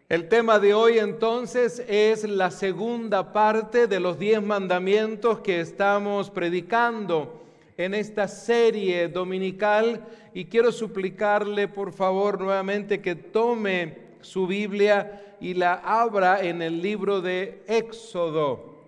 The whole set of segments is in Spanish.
El tema de hoy entonces es la segunda parte de los 10 mandamientos que estamos predicando en esta serie dominical, y quiero suplicarle por favor nuevamente que tome su Biblia y la abra en el libro de Éxodo.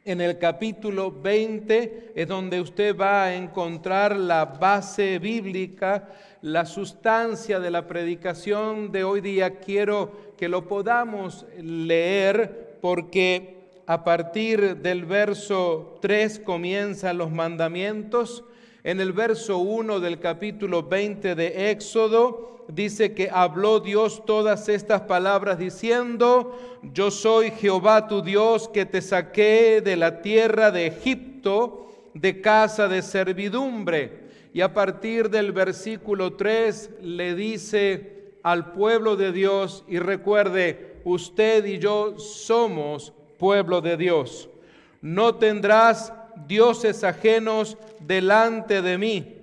En el capítulo 20 es donde usted va a encontrar la base bíblica, la sustancia de la predicación de hoy día. Quiero que lo podamos leer porque a partir del verso 3 comienzan los mandamientos. En el verso 1 del capítulo 20 de Éxodo dice que habló Dios todas estas palabras diciendo: yo soy Jehová tu Dios que te saqué de la tierra de Egipto, de casa de servidumbre. Y a partir del versículo 3 le dice al pueblo de Dios, y recuerde, usted y yo somos pueblo de Dios: no tendrás dioses ajenos delante de mí,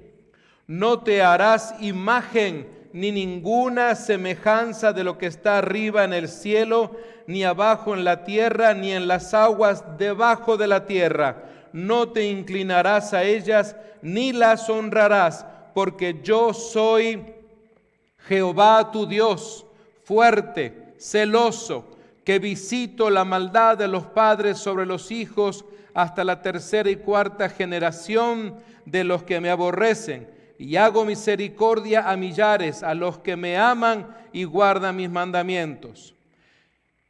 no te harás imagen ni ninguna semejanza de lo que está arriba en el cielo, ni abajo en la tierra, ni en las aguas debajo de la tierra. No te inclinarás a ellas, ni las honrarás, porque yo soy Jehová tu Dios, fuerte, celoso, que visito la maldad de los padres sobre los hijos hasta la tercera y cuarta generación de los que me aborrecen, y hago misericordia a millares, a los que me aman y guardan mis mandamientos.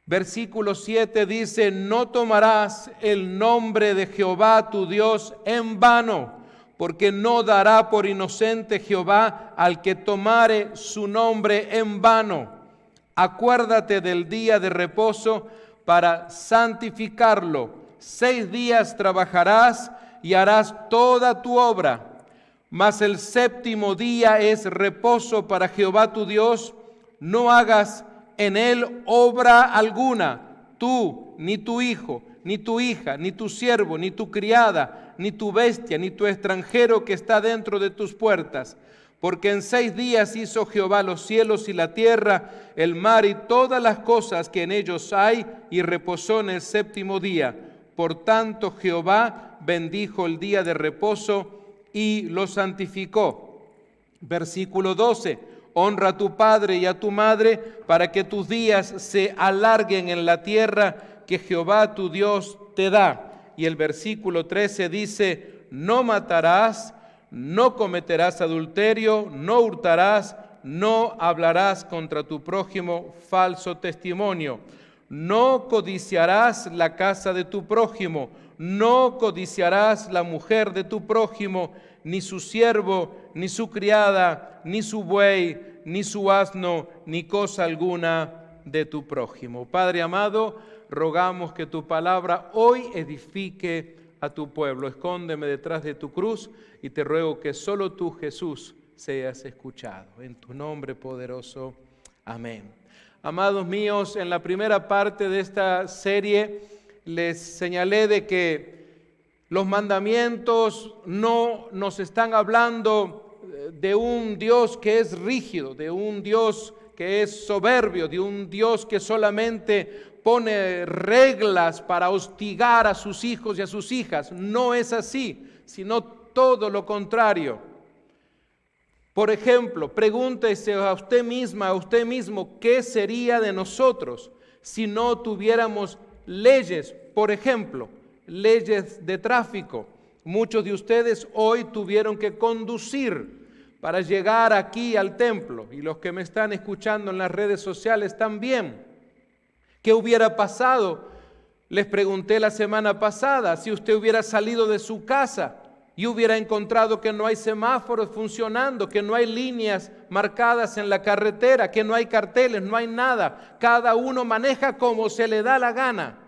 Versículo 7 dice: no tomarás el nombre de Jehová tu Dios en vano, porque no dará por inocente Jehová al que tomare su nombre en vano. Acuérdate del día de reposo para santificarlo. 6 días trabajarás y harás toda tu obra, mas el séptimo día es reposo para Jehová tu Dios. No hagas en él obra alguna, tú, ni tu hijo, ni tu hija, ni tu siervo, ni tu criada, ni tu bestia, ni tu extranjero que está dentro de tus puertas. Porque en 6 días hizo Jehová los cielos y la tierra, el mar y todas las cosas que en ellos hay, y reposó en el séptimo día. Por tanto Jehová bendijo el día de reposo y lo santificó. Versículo 12: honra a tu padre y a tu madre, para que tus días se alarguen en la tierra que Jehová tu Dios te da. Y el versículo 13 dice: no matarás, no cometerás adulterio, no hurtarás, no hablarás contra tu prójimo falso testimonio, no codiciarás la casa de tu prójimo, no codiciarás la mujer de tu prójimo, ni su siervo, ni su criada, ni su buey, ni su asno, ni cosa alguna de tu prójimo. Padre amado, rogamos que tu palabra hoy edifique a tu pueblo. Escóndeme detrás de tu cruz y te ruego que solo tú, Jesús, seas escuchado. En tu nombre poderoso. Amén. Amados míos, en la primera parte de esta serie les señalé de que los mandamientos no nos están hablando de un Dios que es rígido, de un Dios que es soberbio, de un Dios que solamente pone reglas para hostigar a sus hijos y a sus hijas. No es así, sino todo lo contrario. Por ejemplo, pregúntese a usted misma, a usted mismo, ¿qué sería de nosotros si no tuviéramos leyes? Por ejemplo, leyes de tráfico. Muchos de ustedes hoy tuvieron que conducir para llegar aquí al templo, y los que me están escuchando en las redes sociales también. ¿Qué hubiera pasado? Les pregunté la semana pasada, si usted hubiera salido de su casa y hubiera encontrado que no hay semáforos funcionando, que no hay líneas marcadas en la carretera, que no hay carteles, no hay nada. Cada uno maneja como se le da la gana.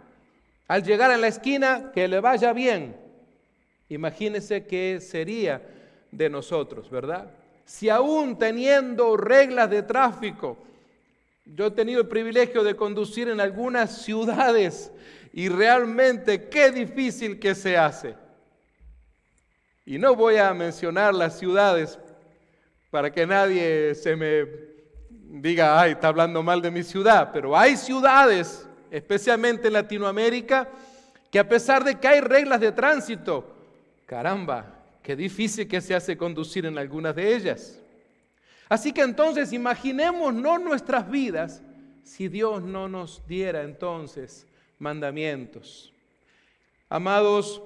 Al llegar a la esquina, que le vaya bien. Imagínese qué sería de nosotros, ¿verdad? Si aún teniendo reglas de tráfico, yo he tenido el privilegio de conducir en algunas ciudades y realmente qué difícil que se hace. Y no voy a mencionar las ciudades para que nadie se me diga, ay, está hablando mal de mi ciudad, pero hay ciudades, especialmente en Latinoamérica, que a pesar de que hay reglas de tránsito, caramba, qué difícil que se hace conducir en algunas de ellas. Así que entonces imaginémonos nuestras vidas si Dios no nos diera entonces mandamientos. Amados,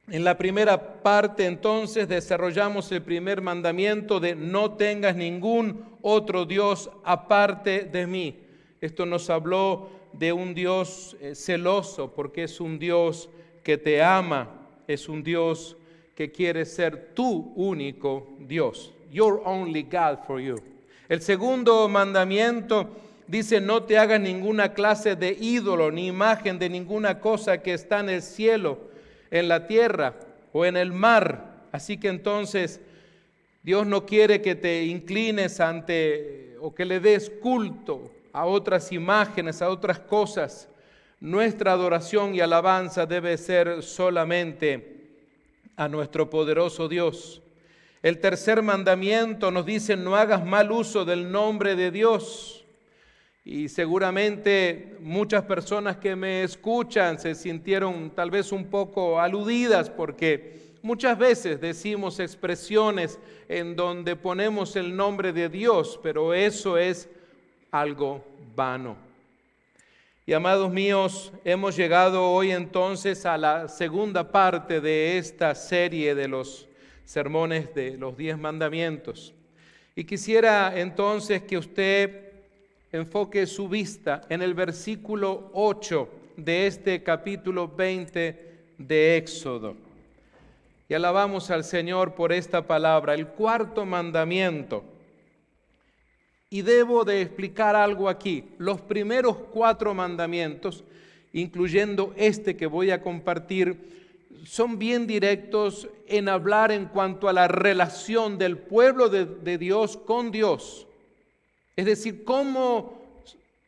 en la primera parte entonces desarrollamos el primer mandamiento de no tengas ningún otro Dios aparte de mí. Esto nos habló de un Dios celoso porque es un Dios que te ama, es un Dios que quiere ser tu único Dios. Your only God for you. El segundo mandamiento dice no te hagas ninguna clase de ídolo ni imagen de ninguna cosa que está en el cielo, en la tierra o en el mar. Así que entonces Dios no quiere que te inclines ante o que le des culto a otras imágenes, a otras cosas. Nuestra adoración y alabanza debe ser solamente a nuestro poderoso Dios. El tercer mandamiento nos dice no hagas mal uso del nombre de Dios. Y seguramente muchas personas que me escuchan se sintieron tal vez un poco aludidas porque muchas veces decimos expresiones en donde ponemos el nombre de Dios, pero eso es algo vano. Y amados míos, hemos llegado hoy entonces a la segunda parte de esta serie de los sermones de los 10 mandamientos. Y quisiera entonces que usted enfoque su vista en el versículo 8 de este capítulo 20 de Éxodo. Y alabamos al Señor por esta palabra, el cuarto mandamiento. Y debo de explicar algo aquí. Los primeros 4 mandamientos, incluyendo este que voy a compartir, son bien directos en hablar en cuanto a la relación del pueblo de Dios con Dios. Es decir, cómo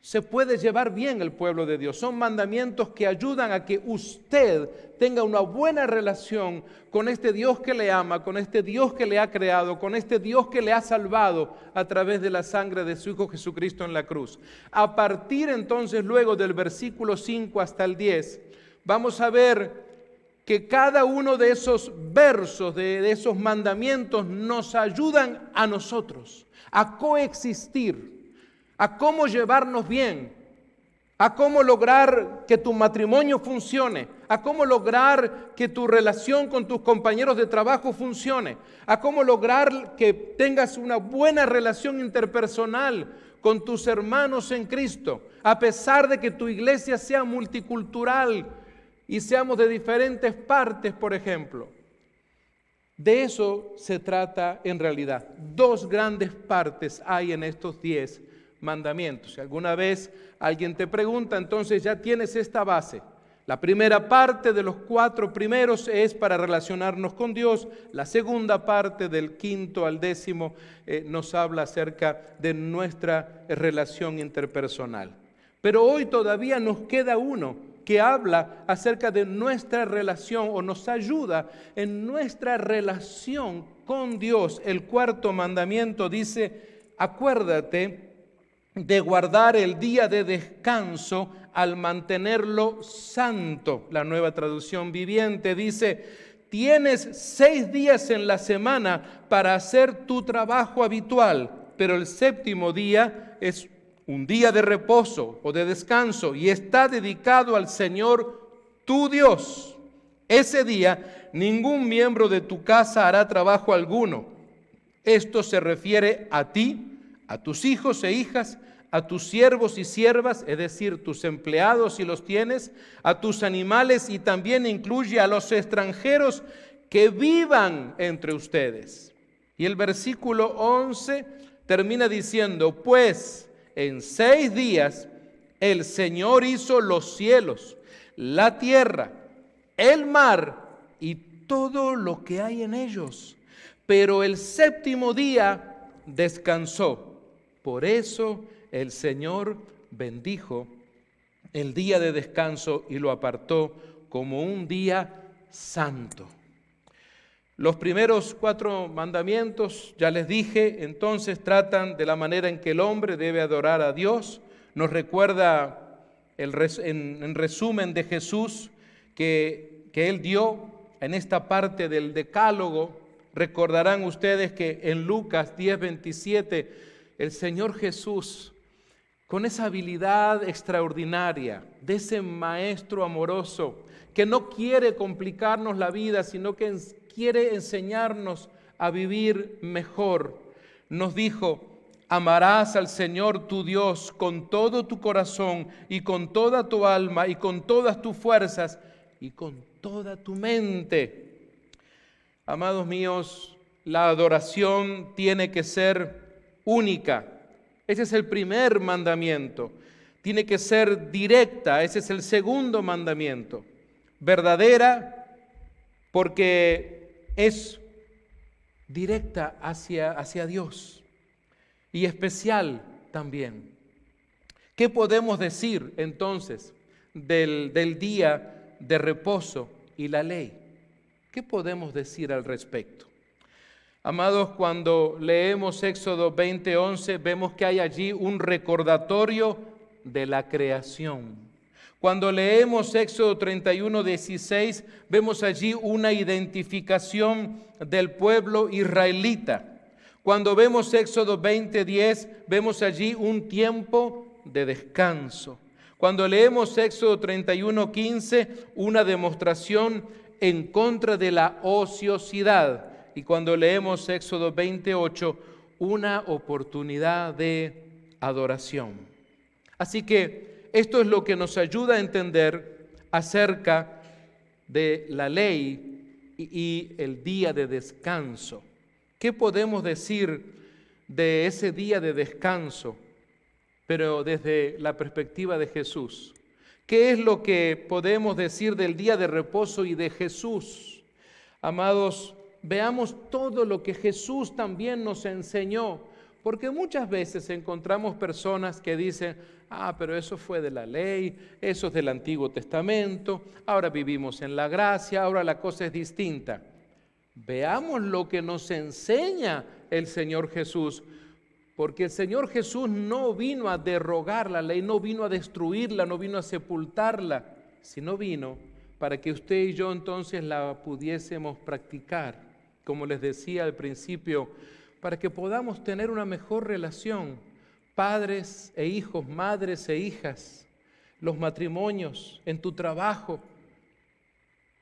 se puede llevar bien el pueblo de Dios. Son mandamientos que ayudan a que usted tenga una buena relación con este Dios que le ama, con este Dios que le ha creado, con este Dios que le ha salvado a través de la sangre de su Hijo Jesucristo en la cruz. A partir entonces luego del versículo 5 hasta el 10, vamos a ver que cada uno de esos versos, de esos mandamientos, nos ayudan a nosotros a coexistir, a cómo llevarnos bien, a cómo lograr que tu matrimonio funcione, a cómo lograr que tu relación con tus compañeros de trabajo funcione, a cómo lograr que tengas una buena relación interpersonal con tus hermanos en Cristo, a pesar de que tu iglesia sea multicultural y seamos de diferentes partes, por ejemplo. De eso se trata en realidad. 2 grandes partes hay en estos 10 mandamientos. Si alguna vez alguien te pregunta, entonces ya tienes esta base. La primera parte de los 4 primeros es para relacionarnos con Dios. La segunda parte, del 5 al 10, nos habla acerca de nuestra relación interpersonal. Pero hoy todavía nos queda uno que habla acerca de nuestra relación o nos ayuda en nuestra relación con Dios. El 4º mandamiento dice, acuérdate de guardar el día de descanso al mantenerlo santo. La Nueva Traducción Viviente dice, tienes 6 días en la semana para hacer tu trabajo habitual, pero el 7º día es un día de reposo o de descanso y está dedicado al Señor tu Dios. Ese día ningún miembro de tu casa hará trabajo alguno. Esto se refiere a ti, a tus hijos e hijas, a tus siervos y siervas, es decir, tus empleados si los tienes, a tus animales y también incluye a los extranjeros que vivan entre ustedes. Y el versículo 11 termina diciendo, pues en 6 días el Señor hizo los cielos, la tierra, el mar y todo lo que hay en ellos. Pero el 7º día descansó. Por eso el Señor bendijo el día de descanso y lo apartó como un día santo. Los primeros 4 mandamientos, ya les dije, entonces tratan de la manera en que el hombre debe adorar a Dios. Nos recuerda en resumen de Jesús que Él dio en esta parte del Decálogo. Recordarán ustedes que en Lucas 10:27, el Señor Jesús, con esa habilidad extraordinaria de ese maestro amoroso, que no quiere complicarnos la vida, sino que quiere enseñarnos a vivir mejor, nos dijo: amarás al Señor tu Dios con todo tu corazón y con toda tu alma y con todas tus fuerzas y con toda tu mente. Amados míos, la adoración tiene que ser única. Ese es el primer mandamiento. Tiene que ser directa. Ese es el segundo mandamiento. Verdadera, porque es directa hacia Dios, y especial también. ¿Qué podemos decir entonces del día de reposo y la ley? ¿Qué podemos decir al respecto? Amados, cuando leemos Éxodo 20:11, vemos que hay allí un recordatorio de la creación. Cuando leemos Éxodo 31:16, vemos allí una identificación del pueblo israelita. Cuando vemos Éxodo 20:10, vemos allí un tiempo de descanso. Cuando leemos Éxodo 31:15, una demostración en contra de la ociosidad. Y cuando leemos Éxodo 28, una oportunidad de adoración. Así que esto es lo que nos ayuda a entender acerca de la ley y el día de descanso. ¿Qué podemos decir de ese día de descanso, pero desde la perspectiva de Jesús? ¿Qué es lo que podemos decir del día de reposo y de Jesús? Amados, veamos todo lo que Jesús también nos enseñó, porque muchas veces encontramos personas que dicen: pero eso fue de la ley, eso es del Antiguo Testamento, ahora vivimos en la gracia, ahora la cosa es distinta. Veamos lo que nos enseña el Señor Jesús, porque el Señor Jesús no vino a derogar la ley, no vino a destruirla, no vino a sepultarla, sino vino para que usted y yo entonces la pudiésemos practicar, como les decía al principio, para que podamos tener una mejor relación, padres e hijos, madres e hijas, los matrimonios, en tu trabajo,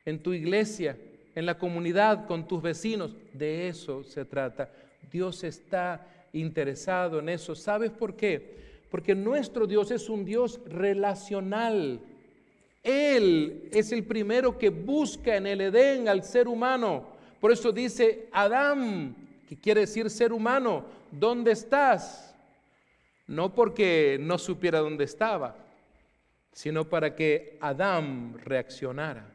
en tu iglesia, en la comunidad, con tus vecinos. De eso se trata. Dios está interesado en eso. ¿Sabes por qué? Porque nuestro Dios es un Dios relacional. Él es el primero que busca en el Edén al ser humano. Por eso dice Adán, que quiere decir ser humano, ¿dónde estás? No porque no supiera dónde estaba, sino para que Adán reaccionara.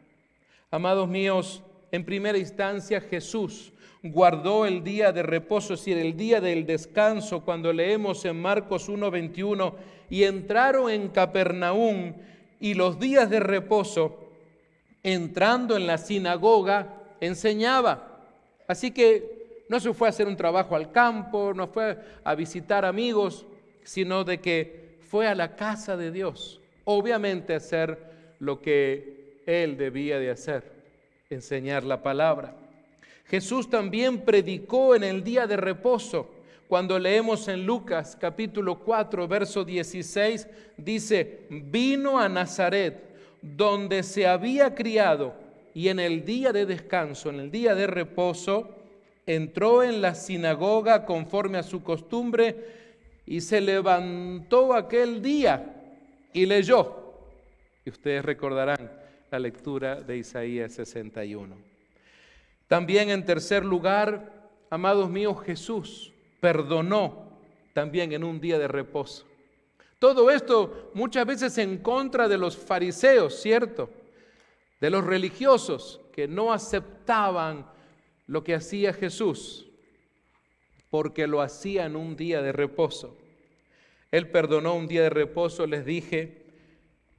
Amados míos, en primera instancia Jesús guardó el día de reposo, es decir, el día del descanso, cuando leemos en Marcos 1:21, y entraron en Capernaum, y los días de reposo, entrando en la sinagoga, enseñaba. Así que no se fue a hacer un trabajo al campo, no fue a visitar amigos, sino de que fue a la casa de Dios, obviamente a hacer lo que él debía de hacer, enseñar la palabra. Jesús también predicó en el día de reposo. Cuando leemos en Lucas capítulo 4, verso 16, dice: vino a Nazaret, donde se había criado, y en el día de descanso, en el día de reposo, entró en la sinagoga conforme a su costumbre, y se levantó aquel día y leyó. Y ustedes recordarán la lectura de Isaías 61. También, en tercer lugar, amados míos, Jesús perdonó también en un día de reposo. Todo esto muchas veces en contra de los fariseos, ¿cierto? De los religiosos que no aceptaban lo que hacía Jesús, porque lo hacía en un día de reposo. Él perdonó un día de reposo, les dije,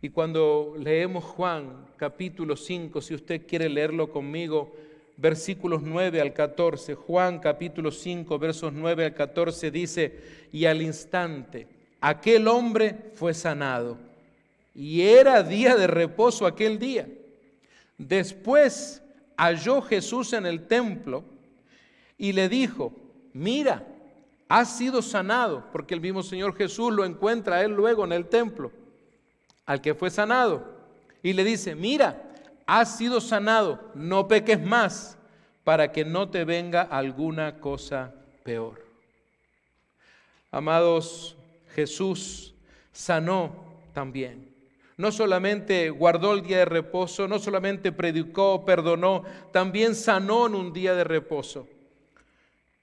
y cuando leemos Juan capítulo 5, si usted quiere leerlo conmigo, versículos 9 al 14. Juan capítulo 5, versos 9 al 14 dice: y al instante aquel hombre fue sanado, y era día de reposo aquel día. Después halló Jesús en el templo y le dijo: mira, has sido sanado, porque el mismo Señor Jesús lo encuentra a él luego en el templo, al que fue sanado, y le dice: mira, has sido sanado, no peques más, para que no te venga alguna cosa peor. Amados, Jesús sanó también. No solamente guardó el día de reposo, no solamente predicó, perdonó, también sanó en un día de reposo.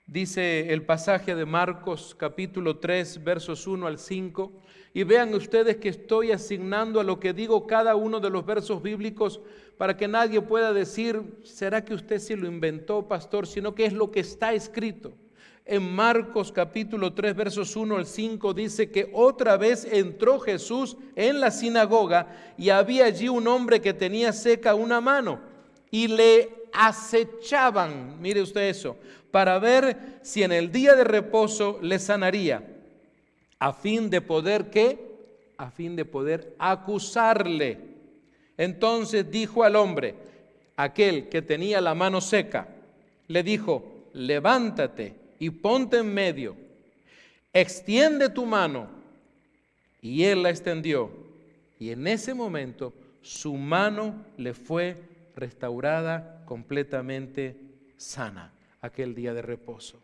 Dice el pasaje de Marcos capítulo 3, versos 1 al 5, y vean ustedes que estoy asignando a lo que digo cada uno de los versos bíblicos para que nadie pueda decir: ¿será que usted sí lo inventó, pastor? Sino que es lo que está escrito. En Marcos capítulo 3, versos 1 al 5 dice que otra vez entró Jesús en la sinagoga y había allí un hombre que tenía seca una mano y le acechaban, mire usted eso, para ver si en el día de reposo le sanaría, a fin de poder, ¿qué? A fin de poder acusarle. Entonces dijo al hombre, aquel que tenía la mano seca, le dijo: levántate y ponte en medio, extiende tu mano. Y él la extendió, y en ese momento su mano le fue restaurada completamente sana, aquel día de reposo.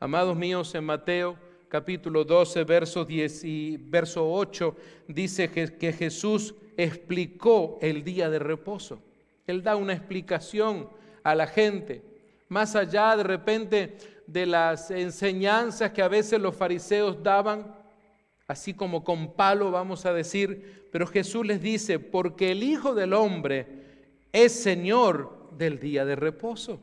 Amados míos, en Mateo capítulo 12, verso 10 y verso 8, dice que Jesús explicó el día de reposo. Él da una explicación a la gente, más allá de repente de las enseñanzas que a veces los fariseos daban, así como con palo, vamos a decir, pero Jesús les dice: porque el Hijo del Hombre es Señor del día de reposo.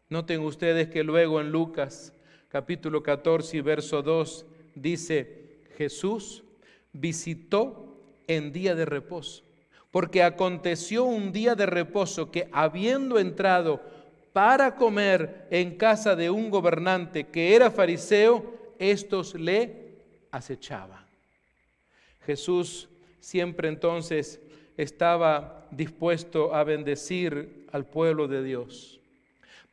Noten ustedes que luego en Lucas capítulo 14 y verso 2 dice: Jesús visitó en día de reposo, porque aconteció un día de reposo que, habiendo entrado para comer en casa de un gobernante que era fariseo, estos le acechaban. Jesús siempre entonces estaba dispuesto a bendecir al pueblo de Dios.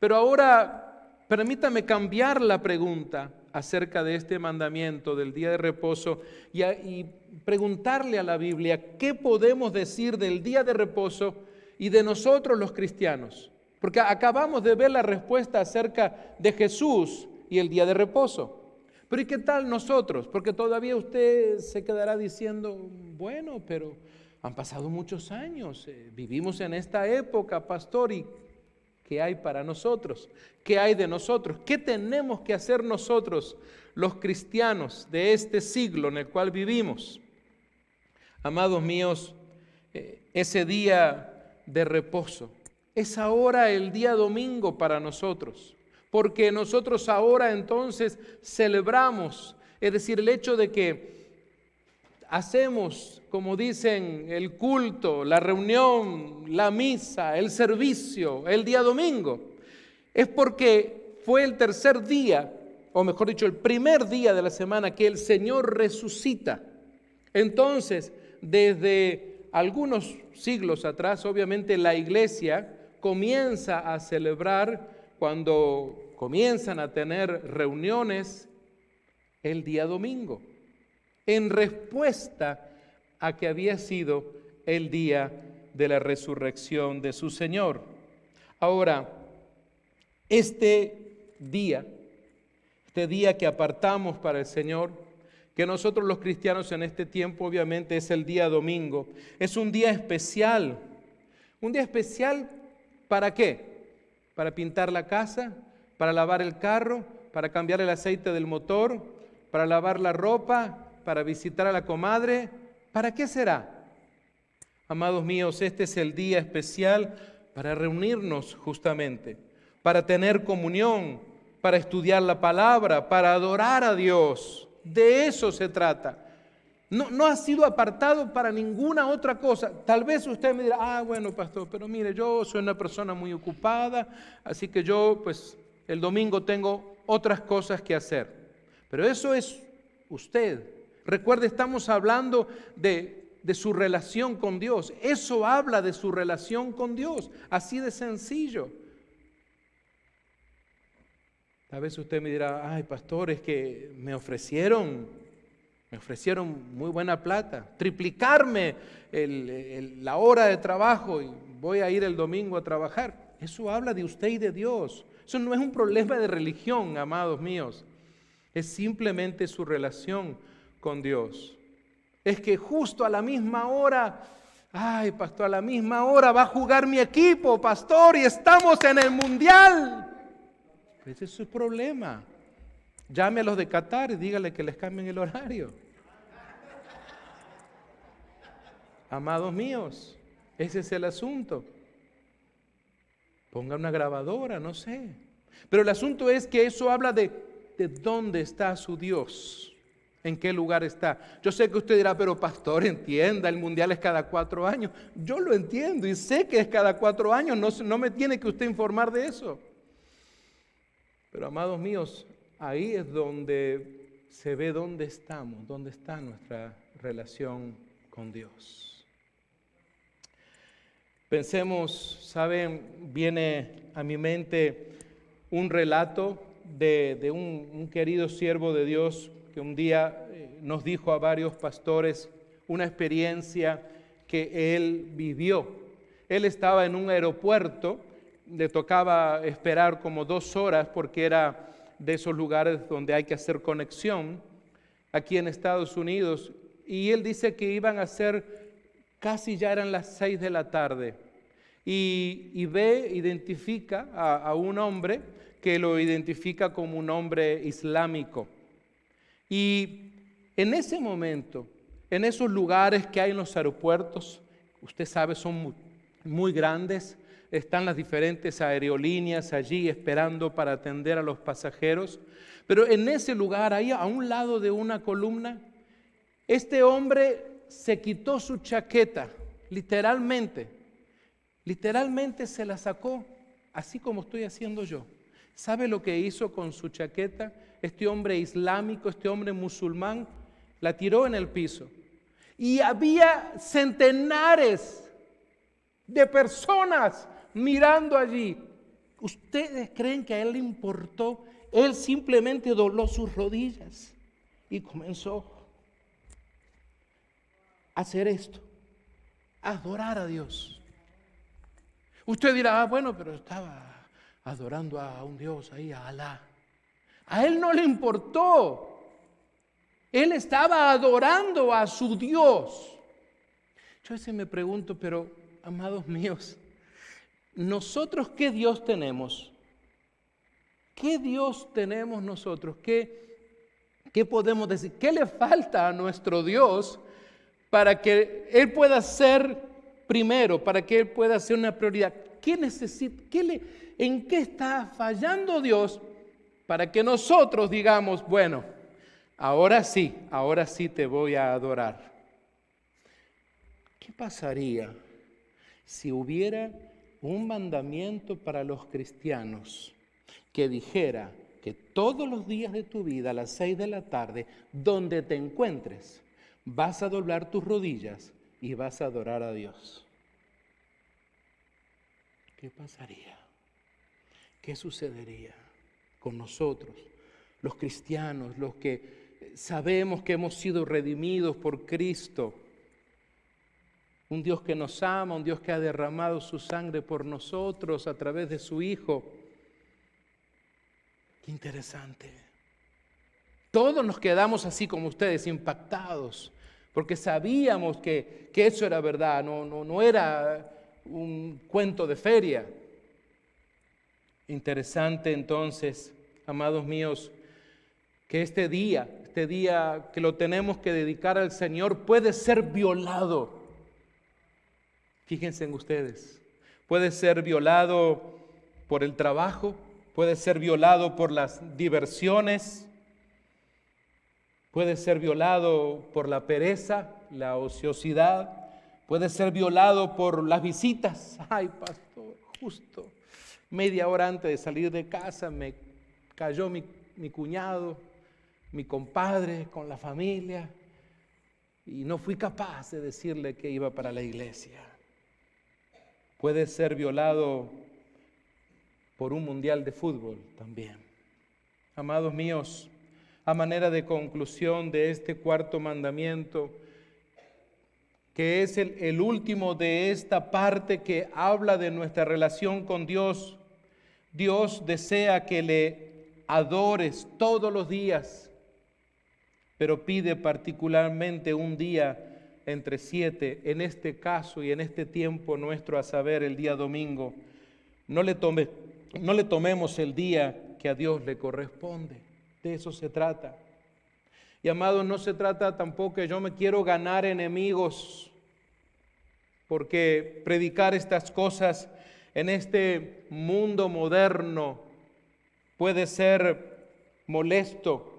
Pero ahora permítame cambiar la pregunta acerca de este mandamiento del día de reposo y preguntarle a la Biblia: ¿qué podemos decir del día de reposo y de nosotros los cristianos? Porque acabamos de ver la respuesta acerca de Jesús y el día de reposo. Pero ¿y qué tal nosotros? Porque todavía usted se quedará diciendo: bueno, pero han pasado muchos años, vivimos en esta época, pastor, ¿y qué hay para nosotros? ¿Qué hay de nosotros? ¿Qué tenemos que hacer nosotros, los cristianos de este siglo en el cual vivimos? Amados míos, ese día de reposo es ahora el día domingo para nosotros, porque nosotros ahora entonces celebramos, es decir, el hecho de que hacemos, como dicen, el culto, la reunión, la misa, el servicio, el día domingo, es porque fue el tercer día, o mejor dicho, el primer día de la semana que el Señor resucita. Entonces, desde algunos siglos atrás, obviamente la iglesia comienza a celebrar, cuando comienzan a tener reuniones, el día domingo, en respuesta a que había sido el día de la resurrección de su Señor. Ahora, este día que apartamos para el Señor, que nosotros los cristianos en este tiempo obviamente es el día domingo, es un día especial. ¿Un día especial para qué? Para pintar la casa, para lavar el carro, para cambiar el aceite del motor, para lavar la ropa, para visitar a la comadre. ¿Para qué será? Amados míos, este es el día especial para reunirnos justamente, para tener comunión, para estudiar la palabra, para adorar a Dios. De eso se trata. No ha sido apartado para ninguna otra cosa. Tal vez usted me dirá, bueno, pastor, pero mire, yo soy una persona muy ocupada, así que yo, pues, el domingo tengo otras cosas que hacer. Pero eso es usted. Recuerde, estamos hablando de su relación con Dios. Eso habla de su relación con Dios. Así de sencillo. Tal vez usted me dirá, ay, pastor, es que me ofrecieron muy buena plata, triplicarme la hora de trabajo y voy a ir el domingo a trabajar. Eso habla de usted y de Dios. Eso no es un problema de religión, amados míos. Es simplemente su relación con Dios. Es que justo a la misma hora, ay, pastor, a la misma hora va a jugar mi equipo, pastor, y estamos en el mundial. Ese es su problema. Llame a los de Qatar y dígale que les cambien el horario. Amados míos, ese es el asunto. Ponga una grabadora, no sé. Pero el asunto es que eso habla de dónde está su Dios, en qué lugar está. Yo sé que usted dirá, pero pastor, entienda, el mundial es cada 4 años. Yo lo entiendo y sé que es cada 4 años, no me tiene que usted informar de eso. Pero amados míos, ahí es donde se ve dónde estamos, dónde está nuestra relación con Dios. Pensemos, saben, viene a mi mente un relato de un querido siervo de Dios que un día nos dijo a varios pastores una experiencia que él vivió. Él estaba en un aeropuerto, le tocaba esperar como 2 horas porque era de esos lugares donde hay que hacer conexión aquí en Estados Unidos, y él dice que iban a ser, casi ya eran las 6 de la tarde, y identifica a un hombre que lo identifica como un hombre islámico. Y en ese momento, en esos lugares que hay en los aeropuertos, usted sabe, son muy grandes, están las diferentes aerolíneas allí esperando para atender a los pasajeros. Pero en ese lugar, ahí a un lado de una columna, este hombre se quitó su chaqueta, literalmente se la sacó, así como estoy haciendo yo. ¿Sabe lo que hizo con su chaqueta? Este hombre islámico, este hombre musulmán, la tiró en el piso. Y había centenares de personas mirando allí. ¿Ustedes creen que a él le importó? Él simplemente dobló sus rodillas y comenzó a hacer esto, a adorar a Dios. Usted dirá, bueno, pero estaba adorando a un Dios ahí, a Alá. A él no le importó. Él estaba adorando a su Dios. Yo a veces me pregunto, pero amados míos, ¿nosotros qué Dios tenemos? ¿Qué Dios tenemos nosotros? ¿Qué podemos decir? ¿Qué le falta a nuestro Dios para que Él pueda ser primero, para que Él pueda ser una prioridad? ¿Qué necesita? ¿En qué está fallando Dios para que nosotros digamos, bueno, ahora sí te voy a adorar? ¿Qué pasaría si hubiera un mandamiento para los cristianos que dijera que todos los días de tu vida a las 6 de la tarde, donde te encuentres, vas a doblar tus rodillas y vas a adorar a Dios? ¿Qué pasaría? ¿Qué sucedería con nosotros, los cristianos, los que sabemos que hemos sido redimidos por Cristo? Un Dios que nos ama, un Dios que ha derramado su sangre por nosotros a través de su Hijo. Qué interesante. Todos nos quedamos así como ustedes, impactados, porque sabíamos que eso era verdad, no era un cuento de feria. Interesante entonces, amados míos, que este día que lo tenemos que dedicar al Señor puede ser violado. Fíjense en ustedes, puede ser violado por el trabajo, puede ser violado por las diversiones, Puede ser violado por la pereza, la ociosidad. Puede ser violado por las visitas. Ay, pastor, justo media hora antes de salir de casa me cayó mi cuñado, mi compadre con la familia, y no fui capaz de decirle que iba para la iglesia. Puede ser violado por un mundial de fútbol también. Amados míos, a manera de conclusión de este cuarto mandamiento, que es el último de esta parte que habla de nuestra relación con Dios, Dios desea que le adores todos los días, pero pide particularmente un día entre 7, en este caso y en este tiempo nuestro, a saber, el día domingo. No le tomemos el día que a Dios le corresponde. De eso se trata. Y amados, no se trata tampoco que yo me quiero ganar enemigos, porque predicar estas cosas en este mundo moderno puede ser molesto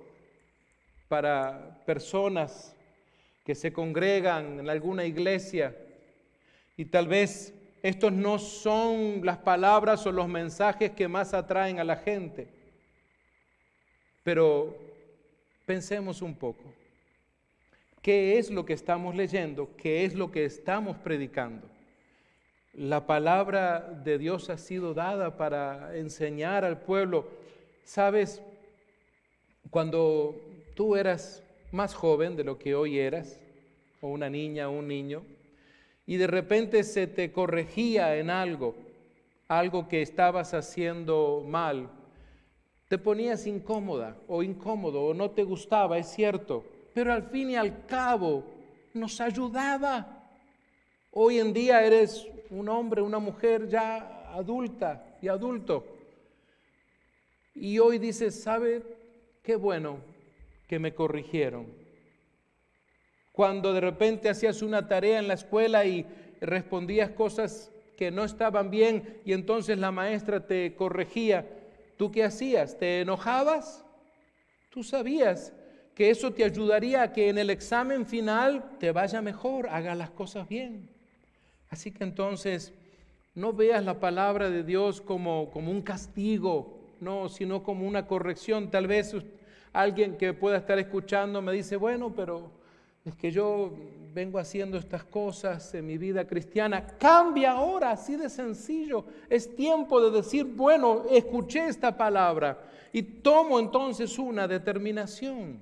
para personas que se congregan en alguna iglesia, y tal vez estos no son las palabras o los mensajes que más atraen a la gente. Pero pensemos un poco. ¿Qué es lo que estamos leyendo? ¿Qué es lo que estamos predicando? La palabra de Dios ha sido dada para enseñar al pueblo. ¿Sabes? Cuando tú eras más joven de lo que hoy eras, o una niña o un niño, y de repente se te corregía en algo que estabas haciendo mal, te ponías incómoda o incómodo o no te gustaba, es cierto, pero al fin y al cabo nos ayudaba. Hoy en día eres un hombre, una mujer ya adulta y adulto, y hoy dices, ¿sabe qué bueno que me corrigieron? Cuando de repente hacías una tarea en la escuela y respondías cosas que no estaban bien y entonces la maestra te corregía, ¿tú qué hacías? ¿Te enojabas? Tú sabías que eso te ayudaría a que en el examen final te vaya mejor, hagas las cosas bien. Así que entonces no veas la palabra de Dios como un castigo, no, sino como una corrección. Tal vez alguien que pueda estar escuchando me dice, bueno, pero es que yo vengo haciendo estas cosas en mi vida cristiana. Cambia ahora, así de sencillo. Es tiempo de decir, bueno, escuché esta palabra y tomo entonces una determinación.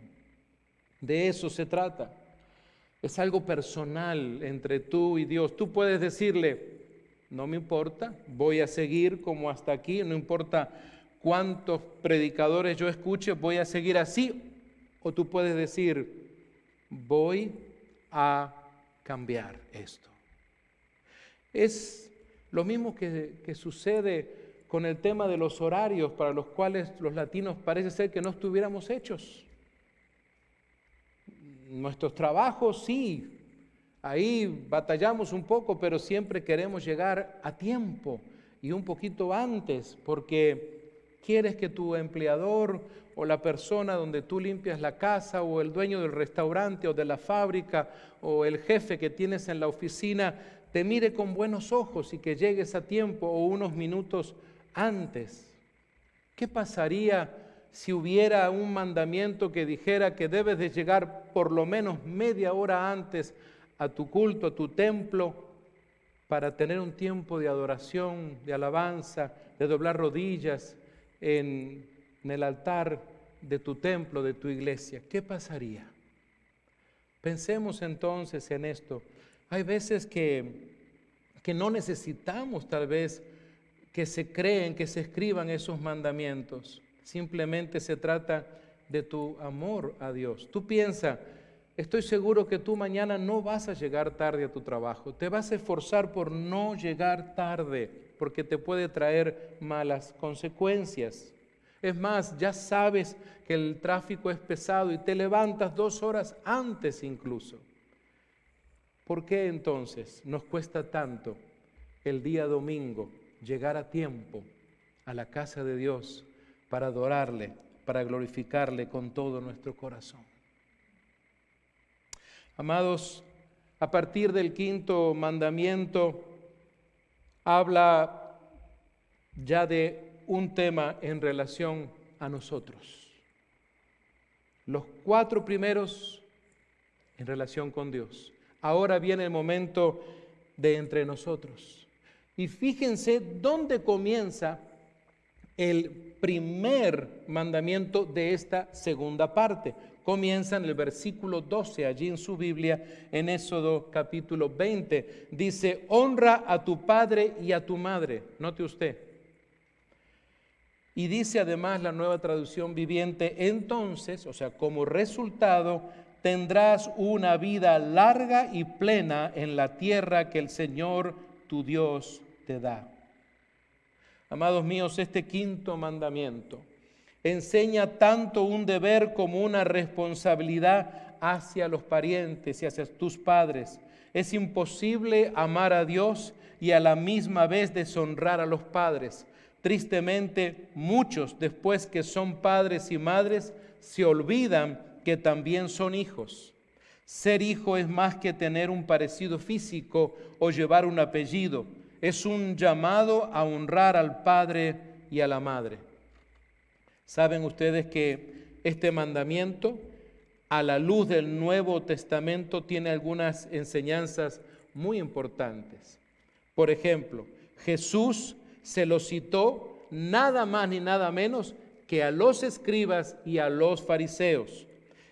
De eso se trata. Es algo personal entre tú y Dios. Tú puedes decirle, no me importa, voy a seguir como hasta aquí, no importa cuántos predicadores yo escuche, voy a seguir así. O tú puedes decir, voy a cambiar esto. Es lo mismo que sucede con el tema de los horarios, para los cuales los latinos parece ser que no estuviéramos hechos. Nuestros trabajos sí, ahí batallamos un poco, pero siempre queremos llegar a tiempo y un poquito antes, porque quieres que tu empleador o la persona donde tú limpias la casa o el dueño del restaurante o de la fábrica o el jefe que tienes en la oficina te mire con buenos ojos y que llegues a tiempo o unos minutos antes. ¿Qué pasaría si hubiera un mandamiento que dijera que debes de llegar por lo menos media hora antes a tu culto, a tu templo, para tener un tiempo de adoración, de alabanza, de doblar rodillas en el altar de tu templo, de tu iglesia? ¿Qué pasaría? Pensemos entonces en esto. Hay veces que no necesitamos tal vez que se creen, que se escriban esos mandamientos. Simplemente se trata de tu amor a Dios. Tú piensa, estoy seguro que tú mañana no vas a llegar tarde a tu trabajo. Te vas a esforzar por no llegar tarde, porque te puede traer malas consecuencias. Es más, ya sabes que el tráfico es pesado y te levantas 2 horas antes incluso. ¿Por qué entonces nos cuesta tanto el día domingo llegar a tiempo a la casa de Dios para adorarle, para glorificarle con todo nuestro corazón? Amados, a partir del quinto mandamiento habla ya de un tema en relación a nosotros. Los 4 primeros en relación con Dios. Ahora viene el momento de entre nosotros. Y fíjense dónde comienza el primer mandamiento de esta segunda parte. Comienza en el versículo 12, allí en su Biblia, en Éxodo capítulo 20. Dice, honra a tu padre y a tu madre. Note usted. Y dice además la Nueva Traducción Viviente, entonces, o sea, como resultado, tendrás una vida larga y plena en la tierra que el Señor tu Dios te da. Amados míos, este quinto mandamiento enseña tanto un deber como una responsabilidad hacia los parientes y hacia tus padres. Es imposible amar a Dios y a la misma vez deshonrar a los padres. Tristemente, muchos, después que son padres y madres, se olvidan que también son hijos. Ser hijo es más que tener un parecido físico o llevar un apellido. Es un llamado a honrar al padre y a la madre. ¿Saben ustedes que este mandamiento, a la luz del Nuevo Testamento, tiene algunas enseñanzas muy importantes? Por ejemplo, Jesús se lo citó nada más ni nada menos que a los escribas y a los fariseos.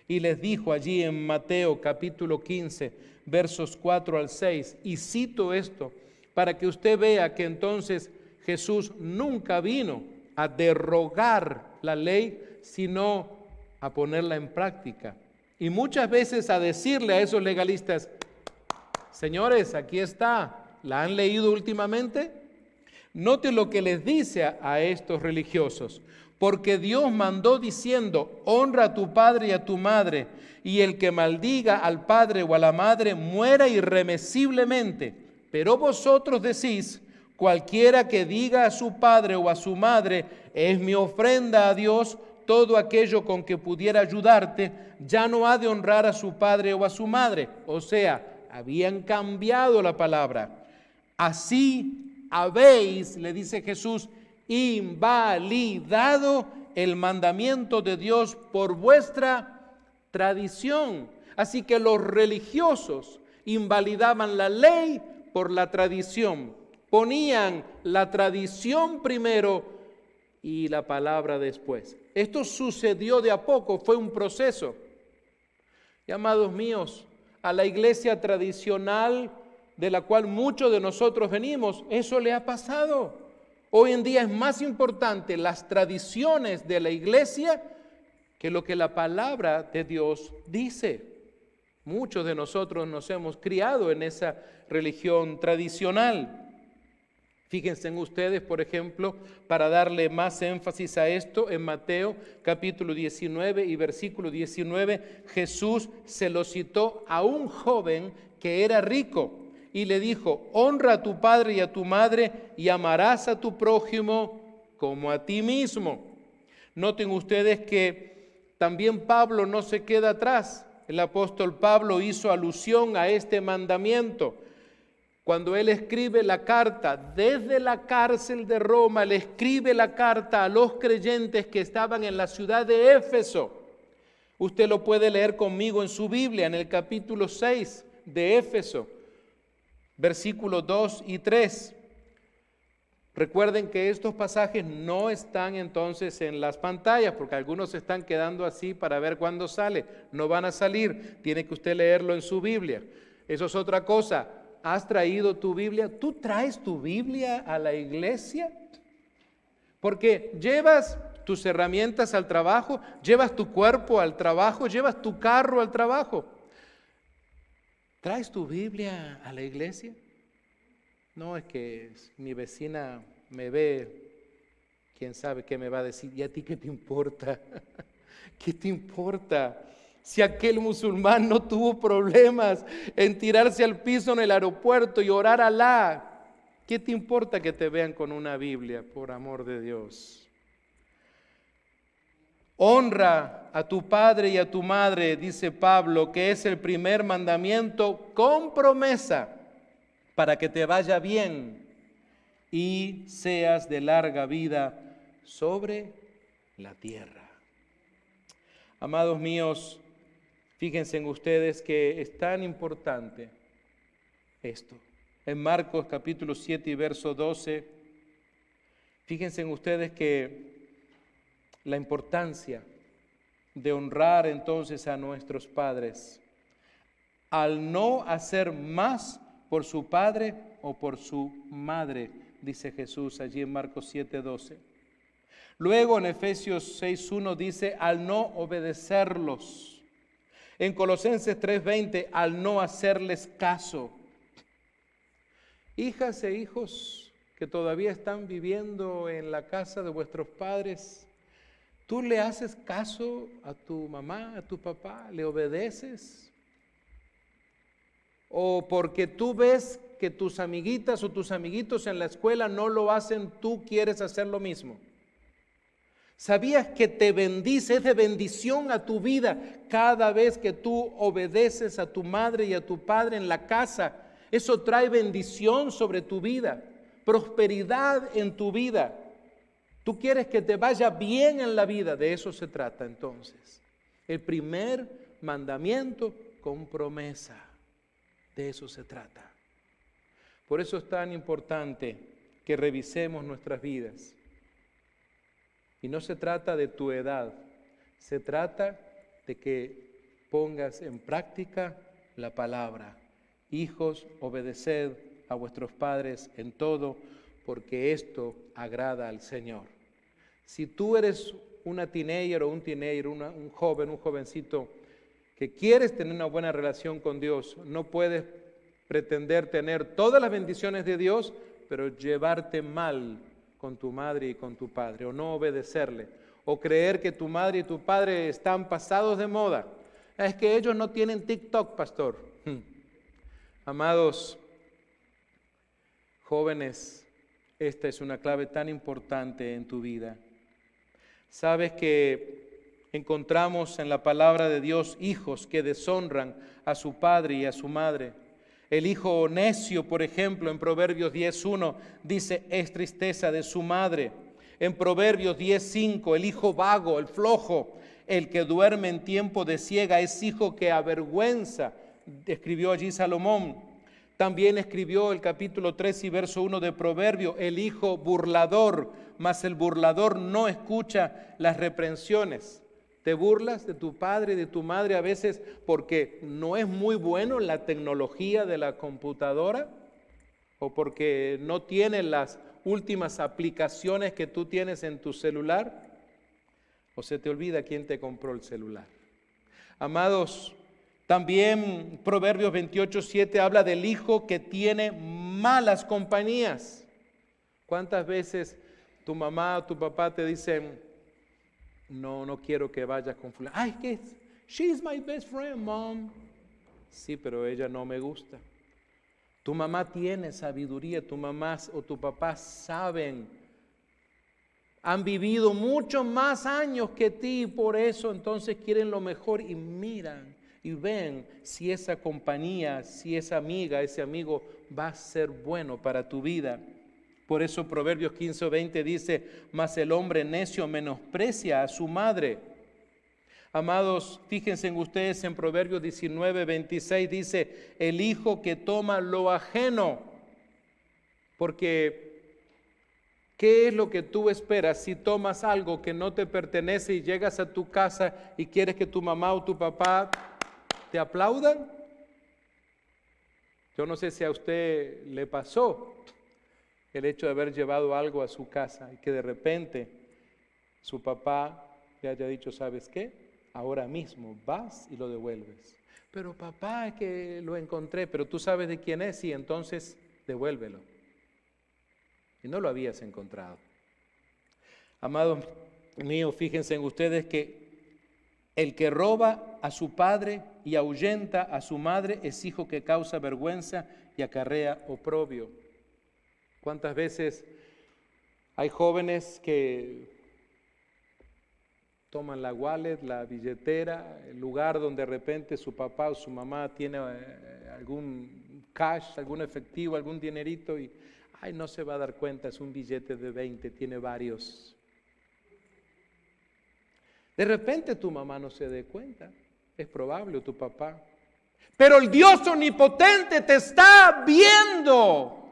Y les dijo allí en Mateo capítulo 15, versos 4 al 6, y cito esto para que usted vea que entonces Jesús nunca vino a derogar la ley, sino a ponerla en práctica. Y muchas veces a decirle a esos legalistas, señores, aquí está, ¿la han leído últimamente? Note lo que les dice a estos religiosos. Porque Dios mandó diciendo, honra a tu padre y a tu madre, y el que maldiga al padre o a la madre muera irremisiblemente. Pero vosotros decís, cualquiera que diga a su padre o a su madre, es mi ofrenda a Dios, todo aquello con que pudiera ayudarte, ya no ha de honrar a su padre o a su madre. O sea, habían cambiado la palabra. Así habéis, le dice Jesús, invalidado el mandamiento de Dios por vuestra tradición. Así que los religiosos invalidaban la ley por la tradición. Ponían la tradición primero y la palabra después. Esto sucedió de a poco, fue un proceso. Y amados míos, a la iglesia tradicional de la cual muchos de nosotros venimos, eso le ha pasado. Hoy en día es más importante las tradiciones de la iglesia que lo que la palabra de Dios dice. Muchos de nosotros nos hemos criado en esa religión tradicional. Fíjense en ustedes, por ejemplo, para darle más énfasis a esto, en Mateo capítulo 19 y versículo 19, Jesús se lo citó a un joven que era rico. Y le dijo, honra a tu padre y a tu madre y amarás a tu prójimo como a ti mismo. Noten ustedes que también Pablo no se queda atrás. El apóstol Pablo hizo alusión a este mandamiento. Cuando él escribe la carta desde la cárcel de Roma, le escribe la carta a los creyentes que estaban en la ciudad de Éfeso. Usted lo puede leer conmigo en su Biblia, en el capítulo 6 de Éfeso. Versículos 2 y 3. Recuerden que estos pasajes no están entonces en las pantallas, porque algunos se están quedando así para ver cuándo sale. No van a salir, tiene que usted leerlo en su Biblia. Eso es otra cosa. ¿Has traído tu Biblia? ¿Tú traes tu Biblia a la iglesia? Porque llevas tus herramientas al trabajo, llevas tu cuerpo al trabajo, llevas tu carro al trabajo. ¿Traes tu Biblia a la iglesia? No, es que mi vecina me ve, quién sabe qué me va a decir. ¿Y a ti qué te importa? ¿Qué te importa? Si aquel musulmán no tuvo problemas en tirarse al piso en el aeropuerto y orar a Alá, ¿qué te importa que te vean con una Biblia, por amor de Dios? Honra a tu padre y a tu madre, dice Pablo, que es el primer mandamiento con promesa para que te vaya bien y seas de larga vida sobre la tierra. Amados míos, fíjense en ustedes que es tan importante esto. En Marcos capítulo 7 y verso 12, fíjense en ustedes que la importancia de honrar entonces a nuestros padres, al no hacer más por su padre o por su madre, dice Jesús allí en Marcos 7:12. Luego en Efesios 6:1 dice, al no obedecerlos. En Colosenses 3:20, al no hacerles caso. Hijas e hijos que todavía están viviendo en la casa de vuestros padres, ¿tú le haces caso a tu mamá, a tu papá? ¿Le obedeces? ¿O porque tú ves que tus amiguitas o tus amiguitos en la escuela no lo hacen, tú quieres hacer lo mismo? ¿Sabías que te bendice, es de bendición a tu vida cada vez que tú obedeces a tu madre y a tu padre en la casa? Eso trae bendición sobre tu vida, prosperidad en tu vida. Tú quieres que te vaya bien en la vida, de eso se trata entonces. El primer mandamiento con promesa, de eso se trata. Por eso es tan importante que revisemos nuestras vidas. Y no se trata de tu edad, se trata de que pongas en práctica la palabra. Hijos, obedeced a vuestros padres en todo, porque esto agrada al Señor. Si tú eres una teenager o un teenager, un joven, un jovencito, que quieres tener una buena relación con Dios, no puedes pretender tener todas las bendiciones de Dios, pero llevarte mal con tu madre y con tu padre, o no obedecerle, o creer que tu madre y tu padre están pasados de moda. Es que ellos no tienen TikTok, pastor. Amados jóvenes, esta es una clave tan importante en tu vida. Sabes que encontramos en la palabra de Dios hijos que deshonran a su padre y a su madre. El hijo necio, por ejemplo, en Proverbios 10:1 dice, es tristeza de su madre. En Proverbios 10:5, el hijo vago, el flojo, el que duerme en tiempo de siega, es hijo que avergüenza. Escribió allí Salomón. También escribió el capítulo 3 y verso 1 de Proverbios, el hijo burlador, mas el burlador no escucha las reprensiones. ¿Te burlas de tu padre y de tu madre a veces porque no es muy bueno la tecnología de la computadora? ¿O porque no tiene las últimas aplicaciones que tú tienes en tu celular? ¿O se te olvida quién te compró el celular? Amados, también Proverbios 28:7 habla del hijo que tiene malas compañías. ¿Cuántas veces tu mamá o tu papá te dicen, no quiero que vayas con fulano? Ay, que she's my best friend, mom. Sí, pero ella no me gusta. Tu mamá tiene sabiduría, tu mamá o tu papá saben, han vivido muchos más años que ti y por eso entonces quieren lo mejor y miran y ven si esa compañía, si esa amiga, ese amigo va a ser bueno para tu vida. Por eso Proverbios 15:20 dice, mas el hombre necio menosprecia a su madre. Amados, fíjense en ustedes en Proverbios 19:26 dice, el hijo que toma lo ajeno, porque ¿qué es lo que tú esperas si tomas algo que no te pertenece y llegas a tu casa y quieres que tu mamá o tu papá te aplaudan? Yo no sé si a usted le pasó el hecho de haber llevado algo a su casa y que de repente su papá le haya dicho, ¿sabes qué? Ahora mismo vas y lo devuelves. Pero papá, es que lo encontré, pero tú sabes de quién es y entonces devuélvelo. Y no lo habías encontrado. Amados míos, fíjense en ustedes que el que roba a su padre y ahuyenta a su madre es hijo que causa vergüenza y acarrea oprobio. ¿Cuántas veces hay jóvenes que toman la wallet, la billetera, el lugar donde de repente su papá o su mamá tiene algún cash, algún efectivo, algún dinerito y no se va a dar cuenta, es un billete de 20, tiene varios. De repente tu mamá no se dé cuenta, es probable, o tu papá. Pero el Dios omnipotente te está viendo.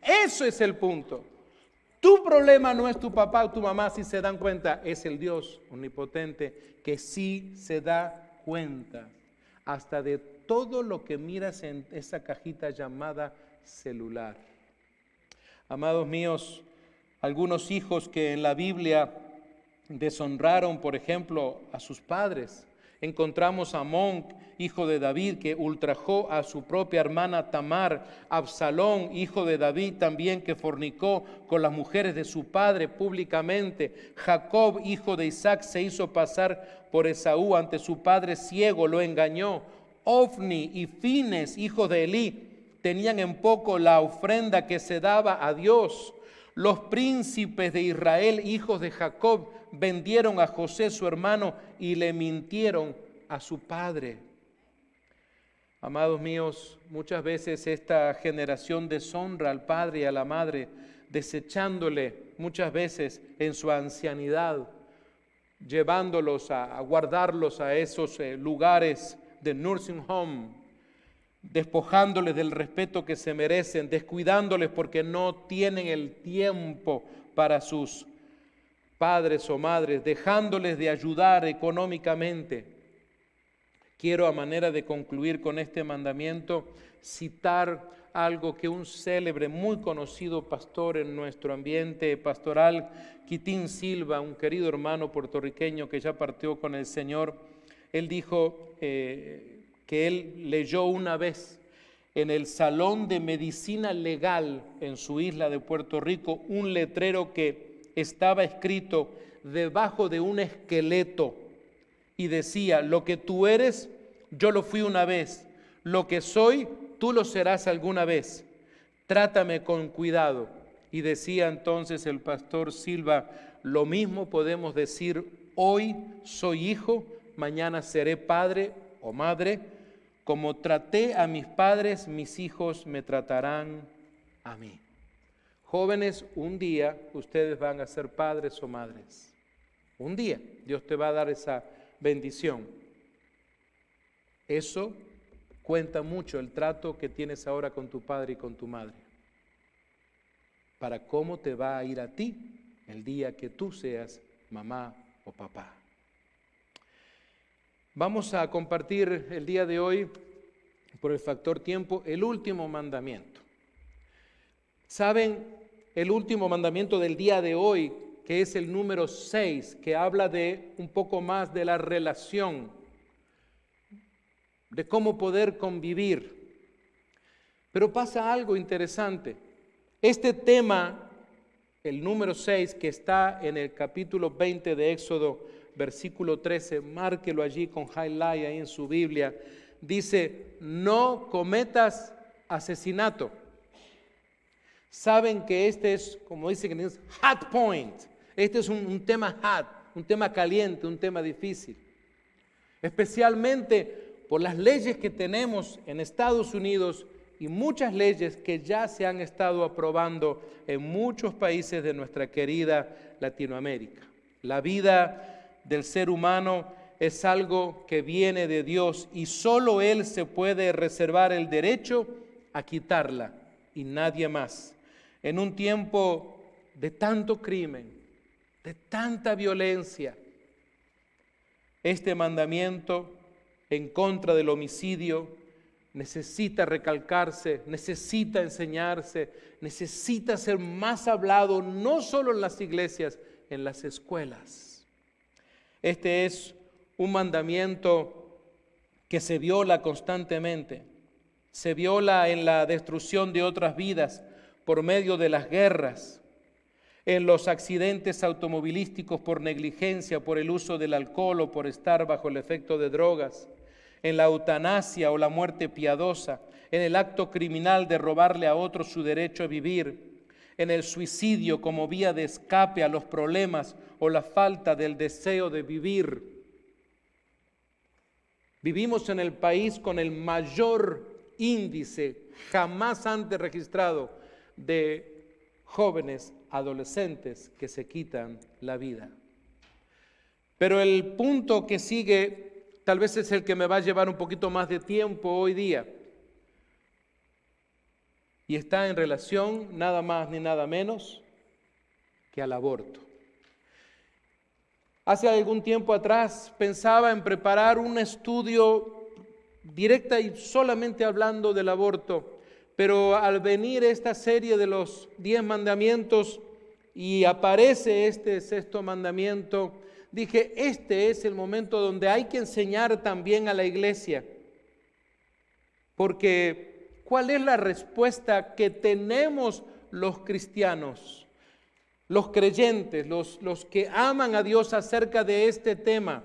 Eso es el punto. Tu problema no es tu papá o tu mamá si se dan cuenta, es el Dios omnipotente que sí se da cuenta hasta de todo lo que miras en esa cajita llamada celular. Amados míos, algunos hijos que en la Biblia deshonraron, por ejemplo, a sus padres. Encontramos a Amón, hijo de David, que ultrajó a su propia hermana Tamar. Absalón, hijo de David, también que fornicó con las mujeres de su padre públicamente. Jacob, hijo de Isaac, se hizo pasar por Esaú ante su padre ciego, lo engañó. Ofni y Fines, hijos de Elí, tenían en poco la ofrenda que se daba a Dios. Los príncipes de Israel, hijos de Jacob, vendieron a José su hermano y le mintieron a su padre. Amados míos, muchas veces esta generación deshonra al padre y a la madre, desechándole muchas veces en su ancianidad, llevándolos a guardarlos a esos lugares de nursing home, despojándoles del respeto que se merecen, descuidándoles porque no tienen el tiempo para sus padres o madres, dejándoles de ayudar económicamente. Quiero, a manera de concluir con este mandamiento, citar algo que un célebre, muy conocido pastor en nuestro ambiente pastoral, Quitín Silva, un querido hermano puertorriqueño que ya partió con el Señor, él dijo que él leyó una vez en el Salón de Medicina Legal en su isla de Puerto Rico un letrero que estaba escrito debajo de un esqueleto y decía: lo que tú eres, yo lo fui una vez, lo que soy, tú lo serás alguna vez, trátame con cuidado. Y decía entonces el pastor Silva: lo mismo podemos decir hoy, soy hijo, mañana seré padre o madre. Como traté a mis padres, mis hijos me tratarán a mí. Jóvenes, un día ustedes van a ser padres o madres. Un día Dios te va a dar esa bendición. Eso cuenta mucho, el trato que tienes ahora con tu padre y con tu madre, para cómo te va a ir a ti el día que tú seas mamá o papá. Vamos a compartir el día de hoy, por el factor tiempo, el último mandamiento. ¿Saben? El último mandamiento del día de hoy, que es el número 6, que habla de un poco más de la relación, de cómo poder convivir. Pero pasa algo interesante. Este tema, el número 6, que está en el capítulo 20 de Éxodo, versículo 13, márquelo allí con highlight ahí en su Biblia, dice: no cometas asesinato. Saben que este es, como dice en inglés, hot point. Este es un tema hot, un tema caliente, un tema difícil. Especialmente por las leyes que tenemos en Estados Unidos y muchas leyes que ya se han estado aprobando en muchos países de nuestra querida Latinoamérica. La vida del ser humano es algo que viene de Dios y solo Él se puede reservar el derecho a quitarla y nadie más. En un tiempo de tanto crimen, de tanta violencia, este mandamiento en contra del homicidio necesita recalcarse, necesita enseñarse, necesita ser más hablado, no solo en las iglesias, en las escuelas. Este es un mandamiento que se viola constantemente. Se viola en la destrucción de otras vidas por medio de las guerras, en los accidentes automovilísticos por negligencia, por el uso del alcohol o por estar bajo el efecto de drogas, en la eutanasia o la muerte piadosa, en el acto criminal de robarle a otro su derecho a vivir, en el suicidio como vía de escape a los problemas o la falta del deseo de vivir. Vivimos en el país con el mayor índice jamás antes registrado de jóvenes adolescentes que se quitan la vida. Pero el punto que sigue tal vez es el que me va a llevar un poquito más de tiempo hoy día. Y está en relación nada más ni nada menos que al aborto. Hace algún tiempo atrás pensaba en preparar un estudio directa y solamente hablando del aborto, pero al venir esta serie de los 10 mandamientos y aparece este 6º mandamiento, dije, este es el momento donde hay que enseñar también a la iglesia, porque ¿cuál es la respuesta que tenemos los cristianos, los creyentes, los que aman a Dios acerca de este tema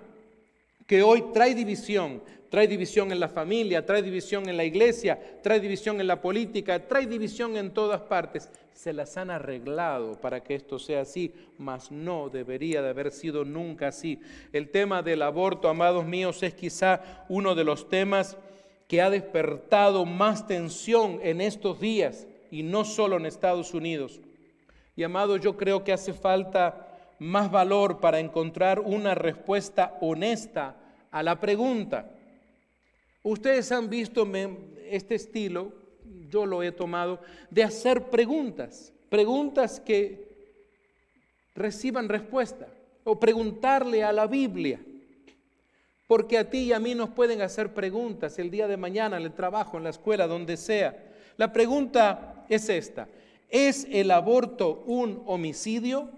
que hoy trae división en la familia, trae división en la iglesia, trae división en la política, trae división en todas partes? Se las han arreglado para que esto sea así, mas no debería de haber sido nunca así. El tema del aborto, amados míos, es quizá uno de los temas que ha despertado más tensión en estos días, y no solo en Estados Unidos. Y amados, yo creo que hace falta más valor para encontrar una respuesta honesta a la pregunta. Ustedes han visto este estilo, yo lo he tomado, de hacer preguntas que reciban respuesta, o preguntarle a la Biblia. Porque a ti y a mí nos pueden hacer preguntas el día de mañana, en el trabajo, en la escuela, donde sea. La pregunta es esta: ¿es el aborto un homicidio?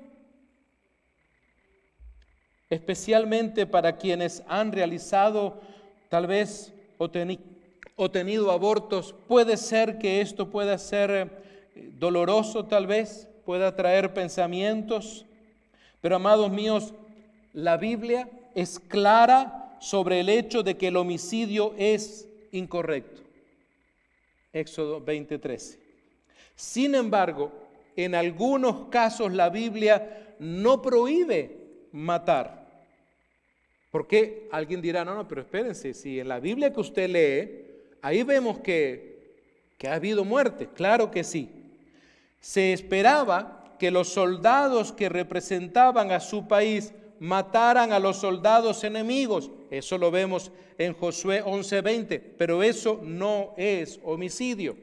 Especialmente para quienes han realizado tal vez o tenido abortos, puede ser que esto pueda ser doloroso, tal vez pueda traer pensamientos, pero amados míos, la Biblia es clara sobre el hecho de que el homicidio es incorrecto. Éxodo 20:13. Sin embargo, en algunos casos la Biblia no prohíbe matar. Porque alguien dirá, no, pero espérense, si en la Biblia que usted lee, ahí vemos que ha habido muerte. Claro que sí. Se esperaba que los soldados que representaban a su país mataran a los soldados enemigos. Eso lo vemos en Josué 11:20, pero eso no es homicidio.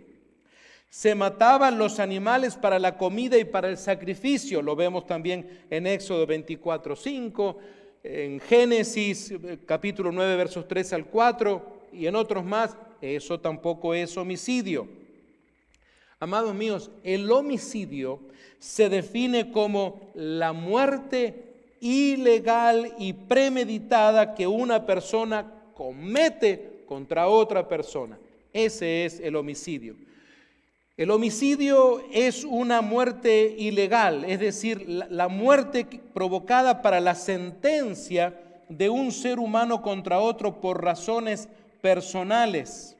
Se mataban los animales para la comida y para el sacrificio. Lo vemos también en Éxodo 24:5, en Génesis capítulo 9, versos 3 al 4 y en otros más. Eso tampoco es homicidio. Amados míos, el homicidio se define como la muerte ilegal y premeditada que una persona comete contra otra persona. Ese es el homicidio. El homicidio es una muerte ilegal, es decir, la muerte provocada para la sentencia de un ser humano contra otro por razones personales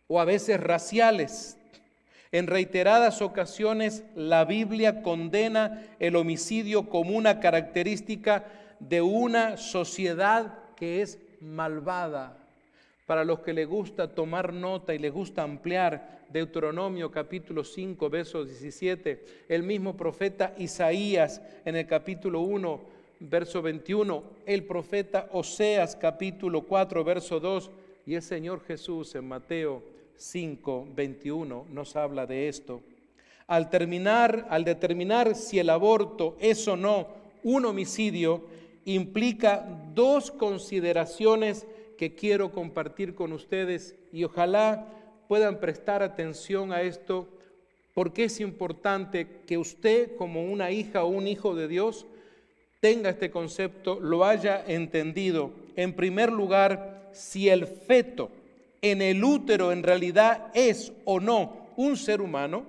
o a veces raciales. En reiteradas ocasiones, la Biblia condena el homicidio como una característica de una sociedad que es malvada. Para los que les gusta tomar nota y les gusta ampliar, Deuteronomio capítulo 5, verso 17, el mismo profeta Isaías en el capítulo 1, verso 21, el profeta Oseas capítulo 4, verso 2, y el Señor Jesús en Mateo 5, 21 nos habla de esto. Al determinar si el aborto es o no un homicidio, implica dos consideraciones que quiero compartir con ustedes y ojalá puedan prestar atención a esto, porque es importante que usted, como una hija o un hijo de Dios, tenga este concepto, lo haya entendido. En primer lugar, si el feto en el útero en realidad es o no un ser humano,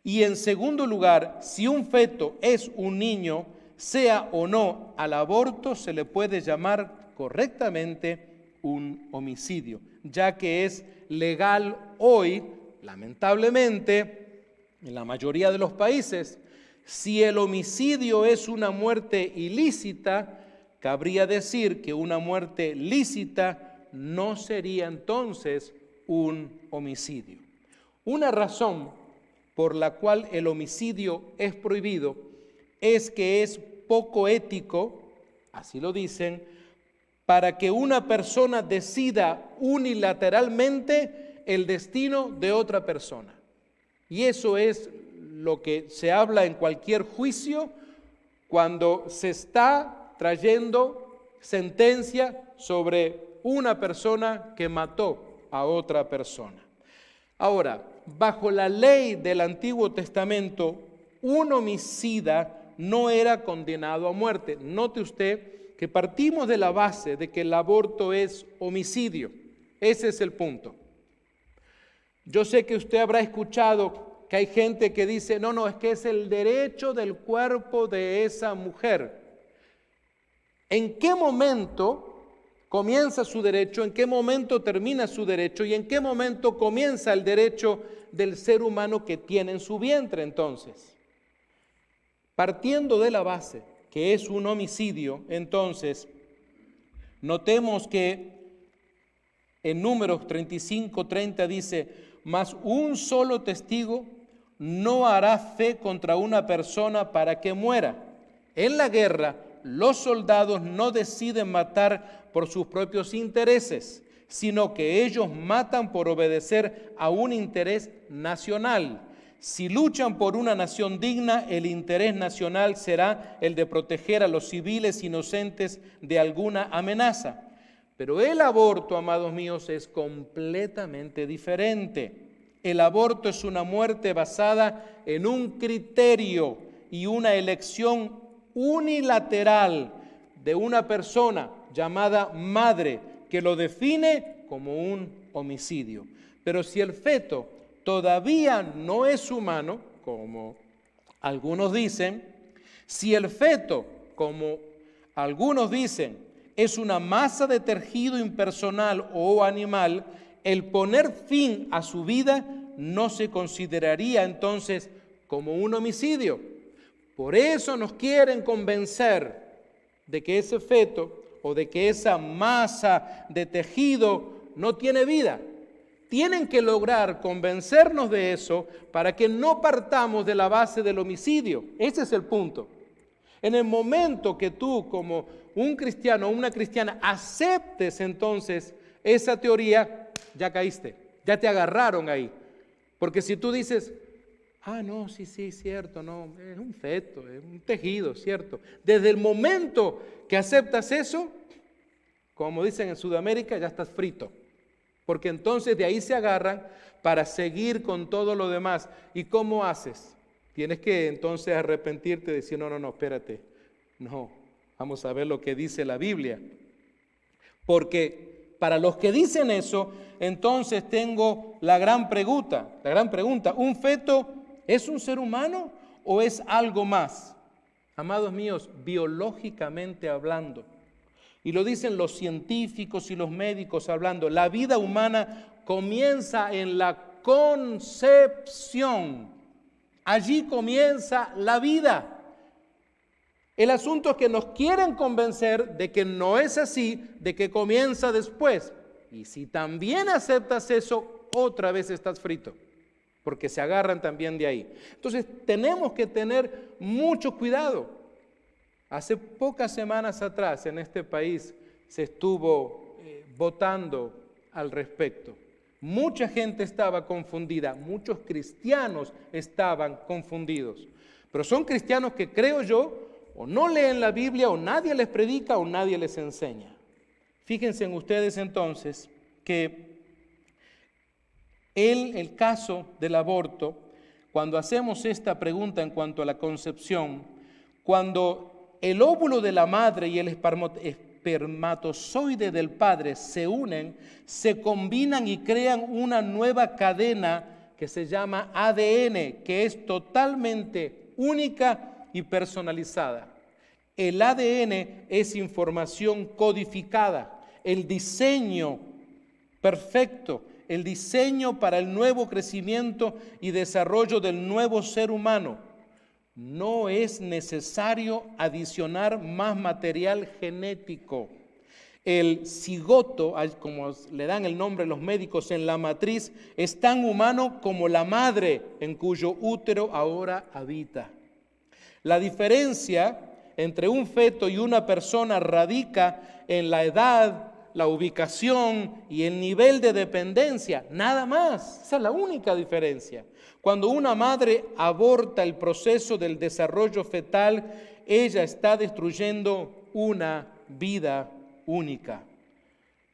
y en segundo lugar, si un feto es un niño, sea o no al aborto, se le puede llamar correctamente un homicidio, ya que es legal hoy, lamentablemente, en la mayoría de los países, Si el homicidio es una muerte ilícita, cabría decir que una muerte lícita no sería entonces un homicidio. Una razón por la cual el homicidio es prohibido es que es poco ético, así lo dicen, para que una persona decida unilateralmente el destino de otra persona. Y eso es lo que se habla en cualquier juicio cuando se está trayendo sentencia sobre una persona que mató a otra persona. Ahora, bajo la ley del Antiguo Testamento, un homicida no era condenado a muerte. Note usted que partimos de la base de que el aborto es homicidio. Ese es el punto. Yo sé que usted habrá escuchado que hay gente que dice, no, es que es el derecho del cuerpo de esa mujer. ¿En qué momento comienza su derecho? ¿En qué momento termina su derecho? ¿Y en qué momento comienza el derecho del ser humano que tiene en su vientre entonces? Partiendo de la base que es un homicidio, entonces, notemos que en Números 35:30 dice, mas un solo testigo no hará fe contra una persona para que muera. En la guerra, los soldados no deciden matar por sus propios intereses, sino que ellos matan por obedecer a un interés nacional. Si luchan por una nación digna, el interés nacional será el de proteger a los civiles inocentes de alguna amenaza. Pero el aborto, amados míos, es completamente diferente. El aborto es una muerte basada en un criterio y una elección unilateral de una persona llamada madre que lo define como un homicidio. Pero si el feto todavía no es humano, como algunos dicen, si el feto, como algunos dicen, es una masa de tejido impersonal o animal, el poner fin a su vida no se consideraría entonces como un homicidio. Por eso nos quieren convencer de que ese feto o de que esa masa de tejido no tiene vida. Tienen que lograr convencernos de eso para que no partamos de la base del homicidio. Ese es el punto. En el momento que tú, como un cristiano o una cristiana, aceptes entonces esa teoría, ya caíste, ya te agarraron ahí. Porque si tú dices, no, sí, cierto, no, es un feto, es un tejido, cierto. Desde el momento que aceptas eso, como dicen en Sudamérica, ya estás frito. Porque entonces de ahí se agarran para seguir con todo lo demás. ¿Y cómo haces? Tienes que entonces arrepentirte y decir, no, espérate. No, vamos a ver lo que dice la Biblia. Porque para los que dicen eso, entonces tengo la gran pregunta. ¿Un feto es un ser humano o es algo más? Amados míos, biológicamente hablando, y lo dicen los científicos y los médicos hablando, la vida humana comienza en la concepción. Allí comienza la vida. El asunto es que nos quieren convencer de que no es así, de que comienza después. Y si también aceptas eso, otra vez estás frito, porque se agarran también de ahí. Entonces tenemos que tener mucho cuidado. Hace pocas semanas atrás en este país se estuvo votando al respecto. Mucha gente estaba confundida, muchos cristianos estaban confundidos. Pero son cristianos que, creo yo, o no leen la Biblia, o nadie les predica, o nadie les enseña. Fíjense en ustedes entonces que el caso del aborto, cuando hacemos esta pregunta en cuanto a la concepción, cuando el óvulo de la madre y el espermatozoide del padre se unen, se combinan y crean una nueva cadena que se llama ADN, que es totalmente única y personalizada. El ADN es información codificada, el diseño perfecto, el diseño para el nuevo crecimiento y desarrollo del nuevo ser humano. no es necesario adicionar más material genético. El cigoto, como le dan el nombre los médicos en la matriz, es tan humano como la madre en cuyo útero ahora habita. La diferencia entre un feto y una persona radica en la edad, la ubicación y el nivel de dependencia, nada más. Esa es la única diferencia. Cuando una madre aborta el proceso del desarrollo fetal, ella está destruyendo una vida única.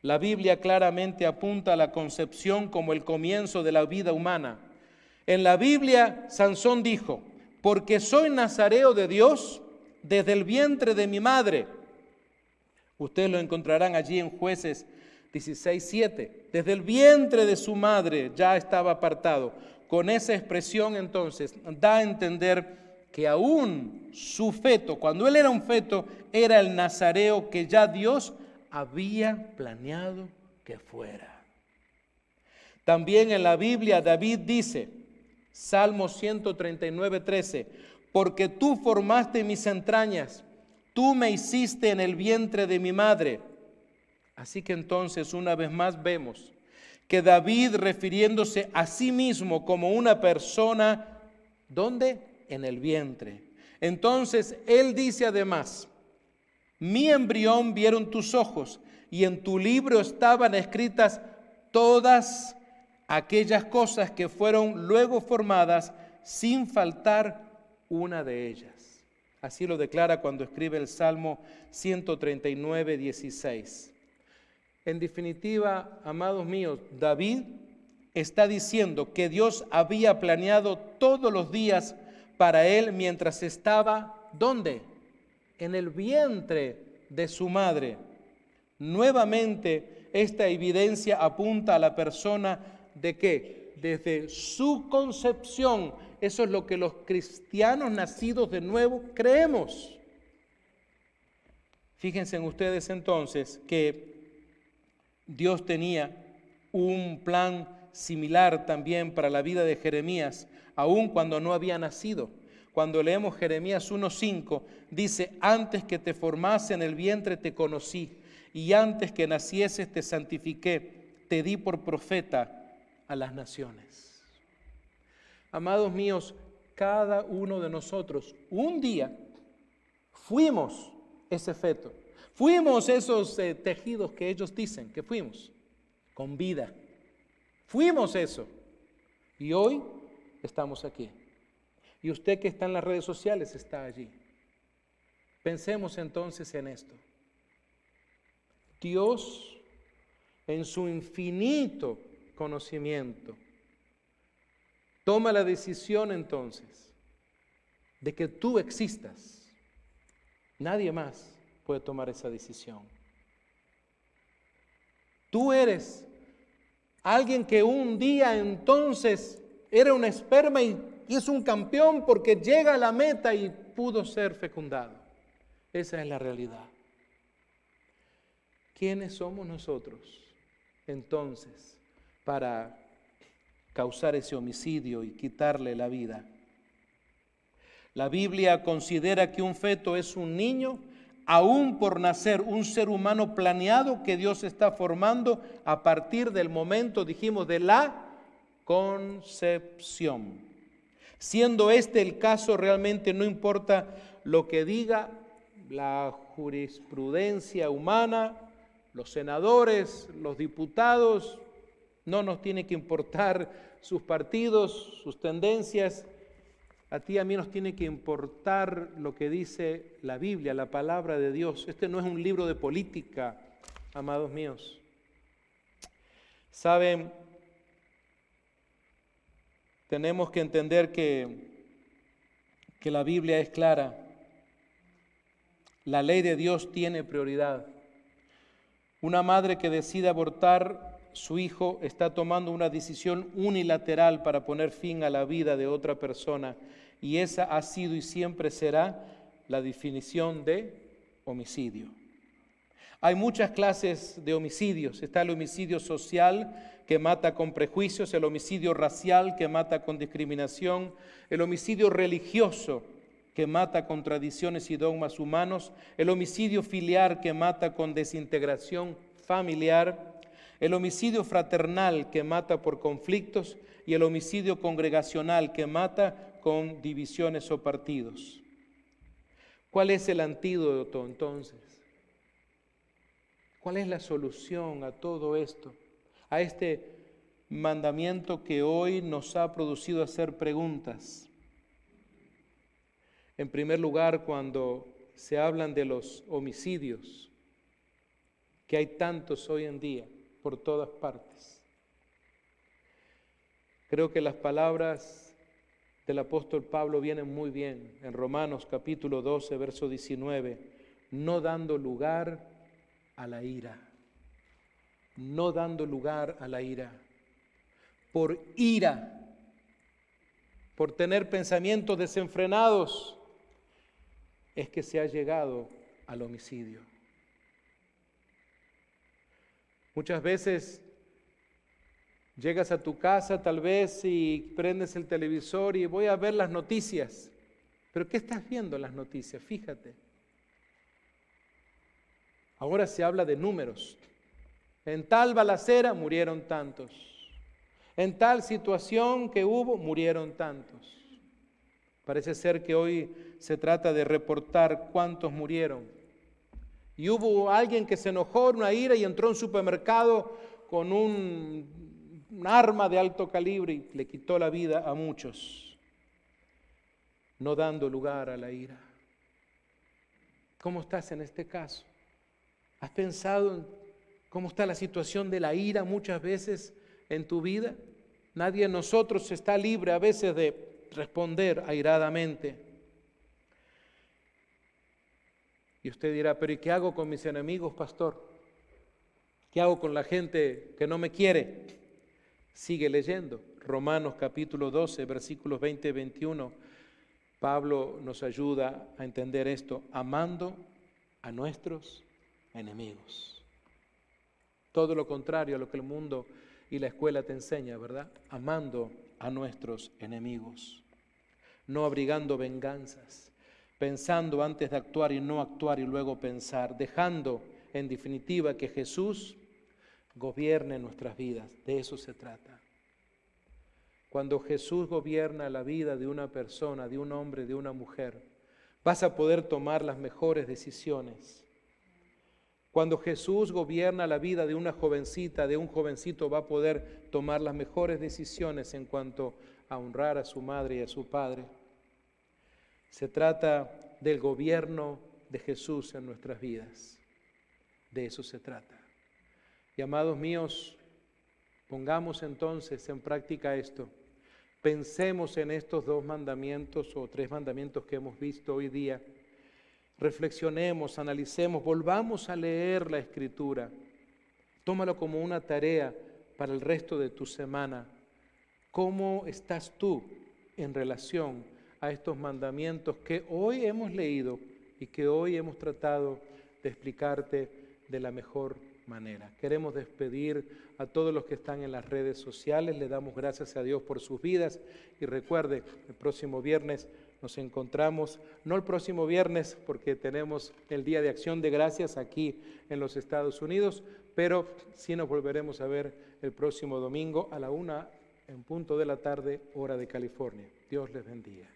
La Biblia claramente apunta a la concepción como el comienzo de la vida humana. En la Biblia, Sansón dijo: porque soy nazareo de Dios desde el vientre de mi madre. Ustedes lo encontrarán allí en Jueces 16:7. Desde el vientre de su madre ya estaba apartado. Con esa expresión entonces da a entender que aún su feto, cuando él era un feto, era el nazareo que ya Dios había planeado que fuera. También en la Biblia David dice, Salmo 139:13, porque tú formaste mis entrañas, tú me hiciste en el vientre de mi madre. Así que entonces una vez más vemos que David, refiriéndose a sí mismo como una persona, ¿dónde? En el vientre. Entonces él dice además, mi embrión vieron tus ojos y en tu libro estaban escritas todas aquellas cosas que fueron luego formadas sin faltar una de ellas. Así lo declara cuando escribe el Salmo 139:16. En definitiva, amados míos, David está diciendo que Dios había planeado todos los días para él mientras estaba, ¿dónde? En el vientre de su madre. Nuevamente, esta evidencia apunta a la persona de que desde su concepción, eso es lo que los cristianos nacidos de nuevo creemos. Fíjense en ustedes entonces que Dios tenía un plan similar también para la vida de Jeremías, aun cuando no había nacido. Cuando leemos Jeremías 1:5, dice, antes que te formase en el vientre te conocí, y antes que nacieses te santifiqué, te di por profeta a las naciones. Amados míos, cada uno de nosotros, un día, fuimos ese feto. Fuimos esos tejidos que ellos dicen que fuimos, con vida. Fuimos eso. Y hoy estamos aquí. Y usted que está en las redes sociales está allí. Pensemos entonces en esto. Dios, en su infinito conocimiento, toma la decisión entonces de que tú existas. Nadie más puede tomar esa decisión. Tú eres alguien que un día entonces era un esperma y es un campeón porque llega a la meta y pudo ser fecundado. Esa es la realidad. ¿Quiénes somos nosotros entonces para causar ese homicidio y quitarle la vida? La Biblia considera que un feto es un niño, aún por nacer, un ser humano planeado que Dios está formando a partir del momento, dijimos, de la concepción. Siendo este el caso, realmente no importa lo que diga la jurisprudencia humana, los senadores, los diputados, no nos tiene que importar sus partidos, sus tendencias. A ti y a mí nos tiene que importar lo que dice la Biblia, la palabra de Dios. Este no es un libro de política, amados míos. Saben, tenemos que entender que la Biblia es clara. La ley de Dios tiene prioridad. Una madre que decide abortar su hijo está tomando una decisión unilateral para poner fin a la vida de otra persona, y esa ha sido y siempre será la definición de homicidio. Hay muchas clases de homicidios. Está el homicidio social, que mata con prejuicios, el homicidio racial, que mata con discriminación, el homicidio religioso, que mata con tradiciones y dogmas humanos, el homicidio filial que mata con desintegración familiar, el homicidio fraternal que mata por conflictos y el homicidio congregacional que mata con divisiones o partidos. ¿Cuál es el antídoto entonces? ¿Cuál es la solución a todo esto? A este mandamiento que hoy nos ha producido hacer preguntas. En primer lugar, cuando se hablan de los homicidios, que hay tantos hoy en día por todas partes. Creo que las palabras del apóstol Pablo vienen muy bien en Romanos capítulo 12, verso 19, no dando lugar a la ira, no dando lugar a la ira. Por ira, por tener pensamientos desenfrenados, es que se ha llegado al homicidio. Muchas veces llegas a tu casa tal vez y prendes el televisor y voy a ver las noticias. ¿Pero qué estás viendo en las noticias? Fíjate. Ahora se habla de números. En tal balacera murieron tantos. En tal situación que hubo, murieron tantos. Parece ser que hoy se trata de reportar cuántos murieron. Y hubo alguien que se enojó, una ira, y entró a un supermercado con un arma de alto calibre y le quitó la vida a muchos, no dando lugar a la ira. ¿Cómo estás en este caso? ¿Has pensado en cómo está la situación de la ira muchas veces en tu vida? Nadie de nosotros está libre a veces de responder airadamente. Y usted dirá, pero ¿y qué hago con mis enemigos, pastor? ¿Qué hago con la gente que no me quiere? Sigue leyendo. Romanos capítulo 12, versículos 20 y 21. Pablo nos ayuda a entender esto, amando a nuestros enemigos. Todo lo contrario a lo que el mundo y la escuela te enseña, ¿verdad? Amando a nuestros enemigos, no abrigando venganzas, pensando antes de actuar y no actuar y luego pensar, dejando en definitiva que Jesús gobierne nuestras vidas. De eso se trata. Cuando Jesús gobierna la vida de una persona, de un hombre, de una mujer, vas a poder tomar las mejores decisiones. Cuando Jesús gobierna la vida de una jovencita, de un jovencito, va a poder tomar las mejores decisiones en cuanto a honrar a su madre y a su padre. Se trata del gobierno de Jesús en nuestras vidas. De eso se trata. Y amados míos, pongamos entonces en práctica esto. Pensemos en estos 2 mandamientos o 3 mandamientos que hemos visto hoy día. Reflexionemos, analicemos, volvamos a leer la Escritura. Tómalo como una tarea para el resto de tu semana. ¿Cómo estás tú en relación a estos mandamientos que hoy hemos leído y que hoy hemos tratado de explicarte de la mejor manera? Queremos despedir a todos los que están en las redes sociales. Le damos gracias a Dios por sus vidas y recuerde, el próximo viernes nos encontramos, no el próximo viernes porque tenemos el Día de Acción de Gracias aquí en los Estados Unidos, pero sí nos volveremos a ver el próximo domingo a la 1:00 en punto de la tarde, hora de California. Dios les bendiga.